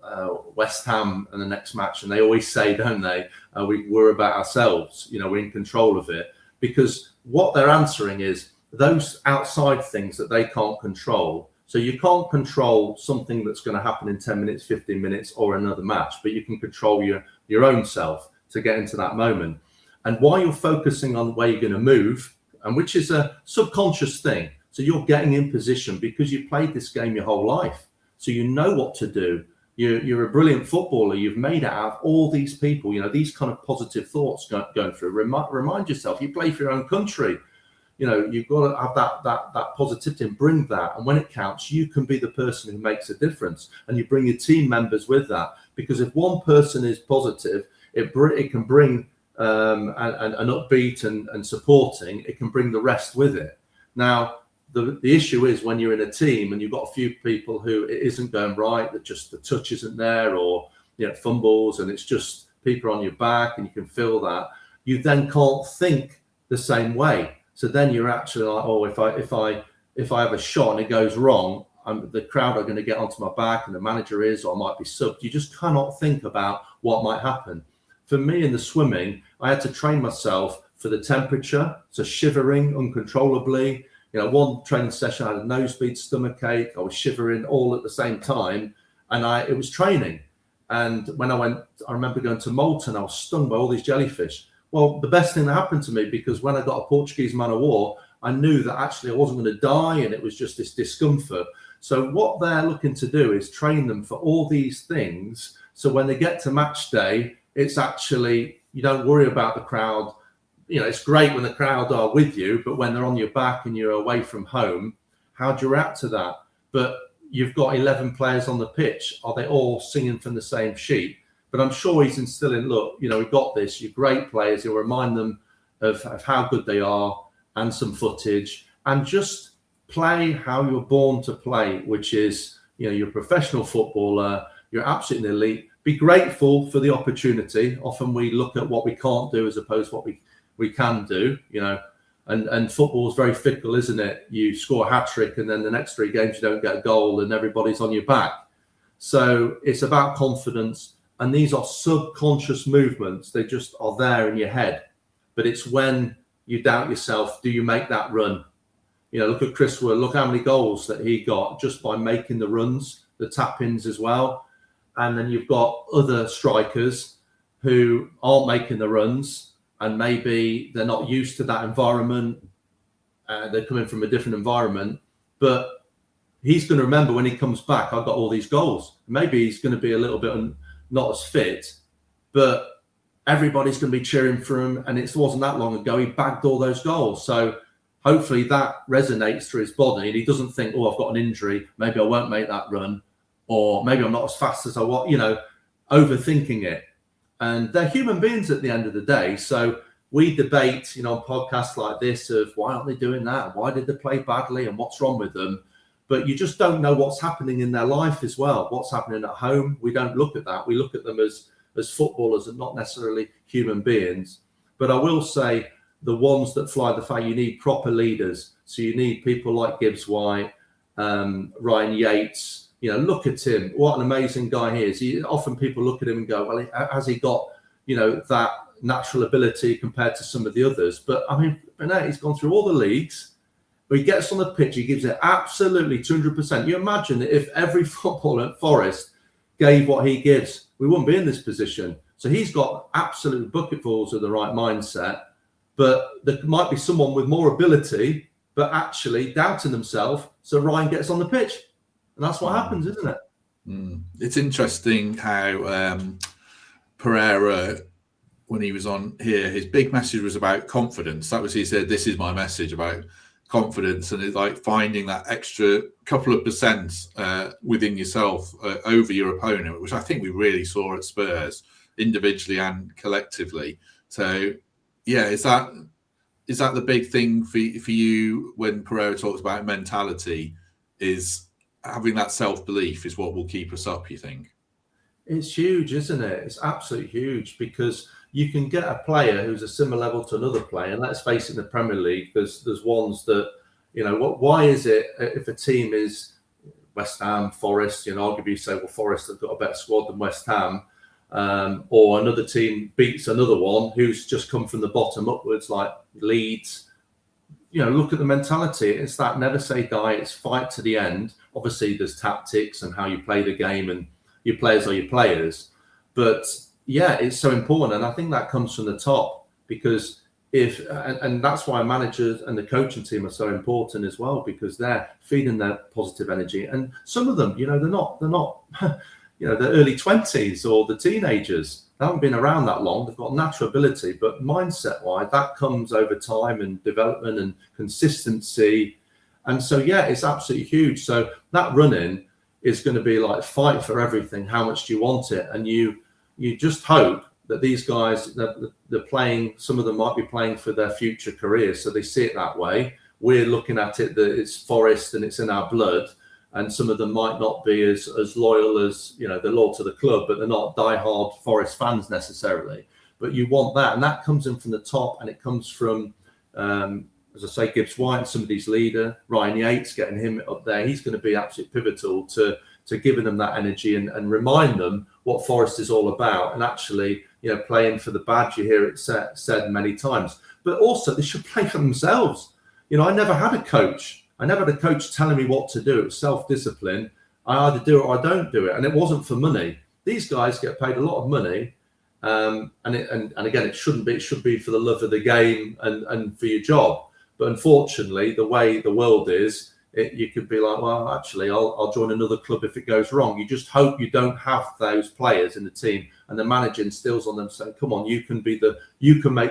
West Ham and the next match? And they always say, don't they, we worry about ourselves, we're in control of it. Because what they're answering is those outside things that they can't control. So you can't control something that's going to happen in 10 minutes, 15 minutes, or another match, but you can control your own self to get into that moment. And while you're focusing on where you're going to move, and which is a subconscious thing, so you're getting in position because you played this game your whole life, so you know what to do. You're a brilliant footballer. You've made it out of all these people, these kind of positive thoughts going through. Remind yourself, you play for your own country. You've got to have that positivity and bring that. And when it counts, you can be the person who makes a difference. And you bring your team members with that. Because if one person is positive, it can bring an upbeat and supporting. It can bring the rest with it. Now, the issue is when you're in a team and you've got a few people who it isn't going right, that just the touch isn't there, or fumbles, and it's just people on your back, and you can feel that. You then can't think the same way. So then you're actually like, oh, if I have a shot and it goes wrong, the crowd are going to get onto my back, and the manager is, or I might be subbed. You just cannot think about what might happen. For me in the swimming, I had to train myself for the temperature, so shivering uncontrollably. One training session, I had a nosebleed, stomachache, I was shivering all at the same time, and it was training. And when I remember going to Malta, I was stung by all these jellyfish. Well, the best thing that happened to me, because when I got a Portuguese man of war, I knew that actually I wasn't going to die, and it was just this discomfort. So what they're looking to do is train them for all these things. So when they get to match day, it's actually, you don't worry about the crowd. It's great when the crowd are with you, but when they're on your back and you're away from home, how do you react to that? But you've got 11 players on the pitch. Are they all singing from the same sheet? But I'm sure he's instilling, look, we've got this. You're great players. He'll remind them of how good they are, and some footage, and just play how you're born to play, which is, you're a professional footballer. You're absolutely elite. be grateful for the opportunity. Often we look at what we can't do as opposed to what we can do, and football is very fickle, isn't it? You score a hat-trick and then the next 3 games you don't get a goal and everybody's on your back. So it's about confidence, and these are subconscious movements. They just are there in your head. But it's when you doubt yourself, do you make that run? Look at Chris Wood, look how many goals that he got just by making the runs, the tap-ins as well. And then you've got other strikers who aren't making the runs, and maybe they're not used to that environment. They're coming from a different environment, but he's going to remember when he comes back, I've got all these goals. Maybe he's going to be a little bit not as fit, but everybody's going to be cheering for him. And it wasn't that long ago, he bagged all those goals. So hopefully that resonates through his body, and he doesn't think, oh, I've got an injury, maybe I won't make that run, or maybe I'm not as fast as I want, overthinking it. And they're human beings at the end of the day. So we debate, on podcasts like this of why aren't they doing that? Why did they play badly and what's wrong with them? But you just don't know what's happening in their life as well. What's happening at home? We don't look at that. We look at them as footballers and not necessarily human beings. But I will say the ones that fly the flag, you need proper leaders. So you need people like Gibbs White, Ryan Yates. Look at him. What an amazing guy he is. Often people look at him and go, well, has he got, that natural ability compared to some of the others? But I mean, he's gone through all the leagues. He gets on the pitch, he gives it absolutely 200%. You imagine that if every footballer at Forest gave what he gives, we wouldn't be in this position. So he's got absolute bucketfuls of the right mindset. But there might be someone with more ability, but actually doubting themselves. So Ryan gets on the pitch. And that's what happens, isn't it? It's interesting how Pereira, when he was on here, his big message was about confidence. That was, he said, this is my message about confidence. And it's like finding that extra couple of percent within yourself over your opponent, which I think we really saw at Spurs, individually and collectively. So, yeah, is that the big thing for you when Pereira talks about mentality, is having that self-belief is what will keep us up, you think? It's huge, isn't it? It's absolutely huge, because you can get a player who's a similar level to another player. And let's face it, in the Premier League, there's ones that, why is it if a team is West Ham, Forest, arguably you say, well, Forest have got a better squad than West Ham, or another team beats another one who's just come from the bottom upwards, like Leeds. Look at the mentality. It's that never say die. It's fight to the end. Obviously, there's tactics and how you play the game, and your players are your players. But yeah, it's so important. And I think that comes from the top, because and that's why managers and the coaching team are so important as well, because they're feeding their positive energy. And some of them, they're not, the early 20s or the teenagers. They haven't been around that long. They've got natural ability, but mindset-wise, that comes over time and development and consistency. And so, yeah, it's absolutely huge. So that running is going to be like fight for everything. How much do you want it? And you just hope that these guys, they're playing, some of them might be playing for their future careers. So they see it that way. We're looking at it that it's Forest and it's in our blood. And some of them might not be as loyal as, they're loyal to the club, but they're not diehard Forest fans necessarily. But you want that. And that comes in from the top, and it comes from, as I say, Gibbs White, somebody's leader, Ryan Yates, getting him up there. He's going to be absolutely pivotal to giving them that energy and remind them what Forest is all about. And actually, playing for the badge, you hear it said many times. But also, they should play for themselves. I never had a coach. I never had a coach telling me what to do. It was self-discipline. I either do it or I don't do it. And it wasn't for money. These guys get paid a lot of money. And again, it shouldn't be. It should be for the love of the game and for your job. But unfortunately, the way the world is, you could be like, well, actually, I'll join another club if it goes wrong. You just hope you don't have those players in the team, and the manager instills on them saying, come on, you can make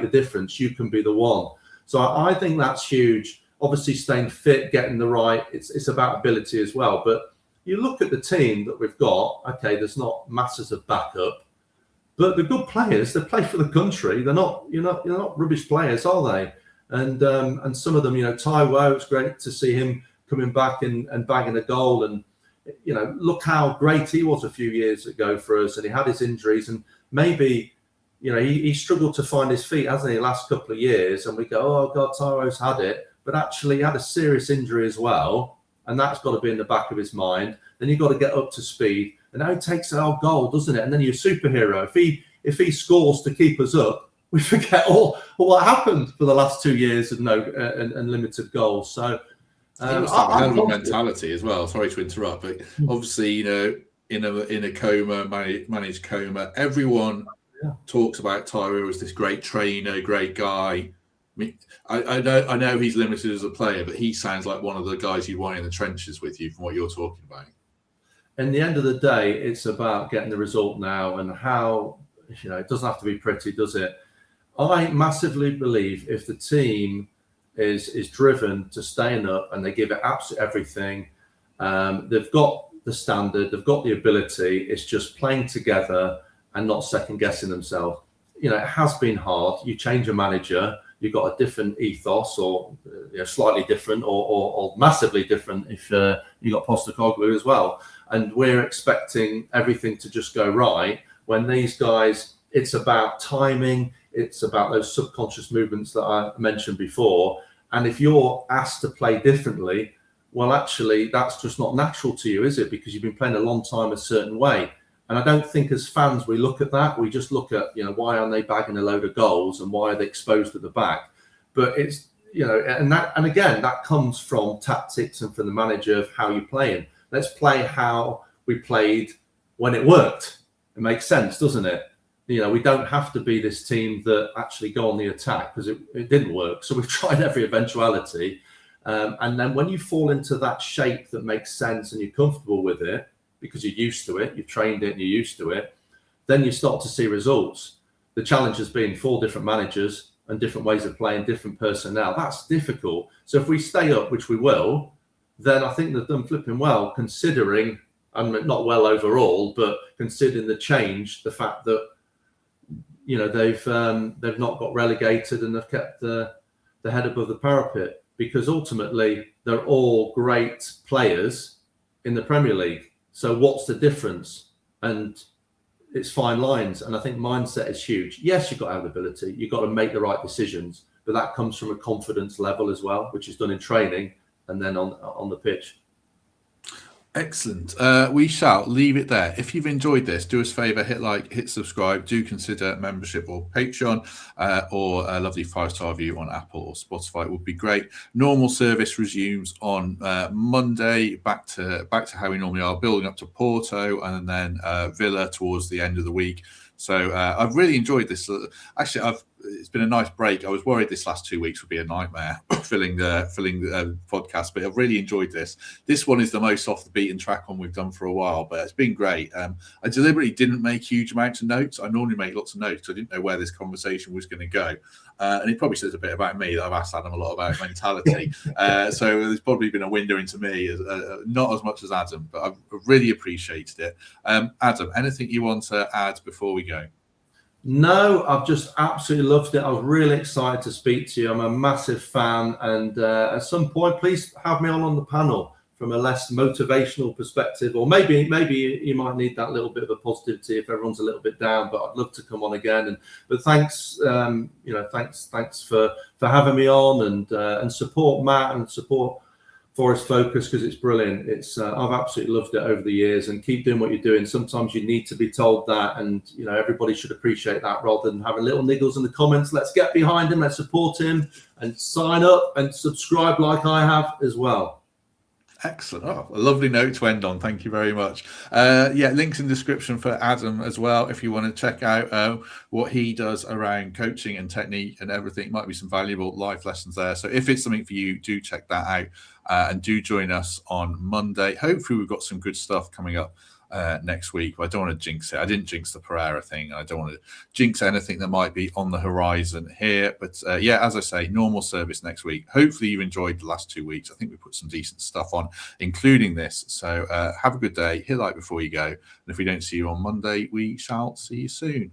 the difference. You can be the one. So I think that's huge. Obviously, staying fit, getting the right, it's about ability as well. But you look at the team that we've got, okay, there's not masses of backup, but the good players, they play for the country. They're not, you're not rubbish players, are they? And some of them, Taiwo, it's great to see him coming back and bagging a goal. And look how great he was a few years ago for us, and he had his injuries, and maybe, he struggled to find his feet, hasn't he, the last couple of years, and we go, oh God, Tyro's had it, but actually he had a serious injury as well, and that's got to be in the back of his mind. Then you've got to get up to speed, and now he takes our goal, doesn't it? And then you're a superhero. If he scores to keep us up, we forget all what happened for the last 2 years of and limited goals. So he must have a hell of a mentality as well. Sorry to interrupt, but obviously, in a coma, managed coma, everyone talks about Tyro as this great trainer, great guy. I know he's limited as a player, but he sounds like one of the guys you want in the trenches with you from what you're talking about. In the end of the day, it's about getting the result now, and how, it doesn't have to be pretty, does it? I massively believe if the team is driven to staying up and they give it absolutely everything, they've got the standard, they've got the ability. It's just playing together and not second guessing themselves. It has been hard. You change a manager, you've got a different ethos, or slightly different, or massively different if you got Postecoglou as well. And we're expecting everything to just go right, when these guys, it's about timing, it's about those subconscious movements that I mentioned before. And if you're asked to play differently, well, actually, that's just not natural to you, is it? Because you've been playing a long time a certain way. And I don't think as fans we look at that. We just look at, why aren't they bagging a load of goals, and why are they exposed at the back? But it's, and again, that comes from tactics and from the manager of how you're playing. Let's play how we played when it worked. It makes sense, doesn't it? We don't have to be this team that actually go on the attack, because it didn't work. So we've tried every eventuality. And then when you fall into that shape that makes sense and you're comfortable with it, because you're used to it, you've trained it and you're used to it, then you start to see results. The challenge has been 4 different managers and different ways of playing, different personnel. That's difficult. So if we stay up, which we will, then I think they've done flipping well, considering, and not well overall, but considering the change, the fact that they've not got relegated and they've kept the head above the parapet, because ultimately they're all great players in the Premier League. So what's the difference? And it's fine lines. And I think mindset is huge. Yes, you've got to have ability. You've got to make the right decisions, but that comes from a confidence level as well, which is done in training and then on the pitch. Excellent. We shall leave it there. If you've enjoyed this, do us a favour, hit like, hit subscribe. Do consider membership or Patreon, or a lovely 5-star review on Apple or Spotify. It would be great. Normal service resumes on Monday, back to how we normally are, building up to Porto and then Villa towards the end of the week. So I've really enjoyed this. Actually, it's been a nice break. I was worried this last 2 weeks would be a nightmare filling the podcast, but I've really enjoyed this. This one is the most off the beaten track one we've done for a while, but it's been great. I deliberately didn't make huge amounts of notes. I normally make lots of notes because I didn't know where this conversation was going to go. And it probably says a bit about me that I've asked Adam a lot about mentality. So there's probably been a window into me, not as much as Adam, but I've really appreciated it. Adam, anything you want to add before we go? No, I've just absolutely loved it. I was really excited to speak to you. I'm a massive fan, and at some point, please have me on the panel from a less motivational perspective, or maybe you might need that little bit of a positivity if everyone's a little bit down. But I'd love to come on again. But thanks, thanks for having me on, and support Matt and support Forest Focus, because it's brilliant. I've absolutely loved it over the years, and keep doing what you're doing. Sometimes you need to be told that, and everybody should appreciate that rather than having little niggles in the comments. Let's get behind him, let's support him, and sign up and subscribe like I have as well. Excellent. Oh, a lovely note to end on. Thank you very much. Links in the description for Adam as well, if you want to check out what he does around coaching and technique and everything. Might be some valuable life lessons there. So if it's something for you, do check that out, and do join us on Monday. Hopefully we've got some good stuff coming up next week. But I don't want to jinx it. I didn't jinx the Pereira thing. I don't want to jinx anything that might be on the horizon here. But as I say, normal service next week. Hopefully you've enjoyed the last 2 weeks. I think we put some decent stuff on, including this. So have a good day. Hit like before you go. And if we don't see you on Monday, we shall see you soon.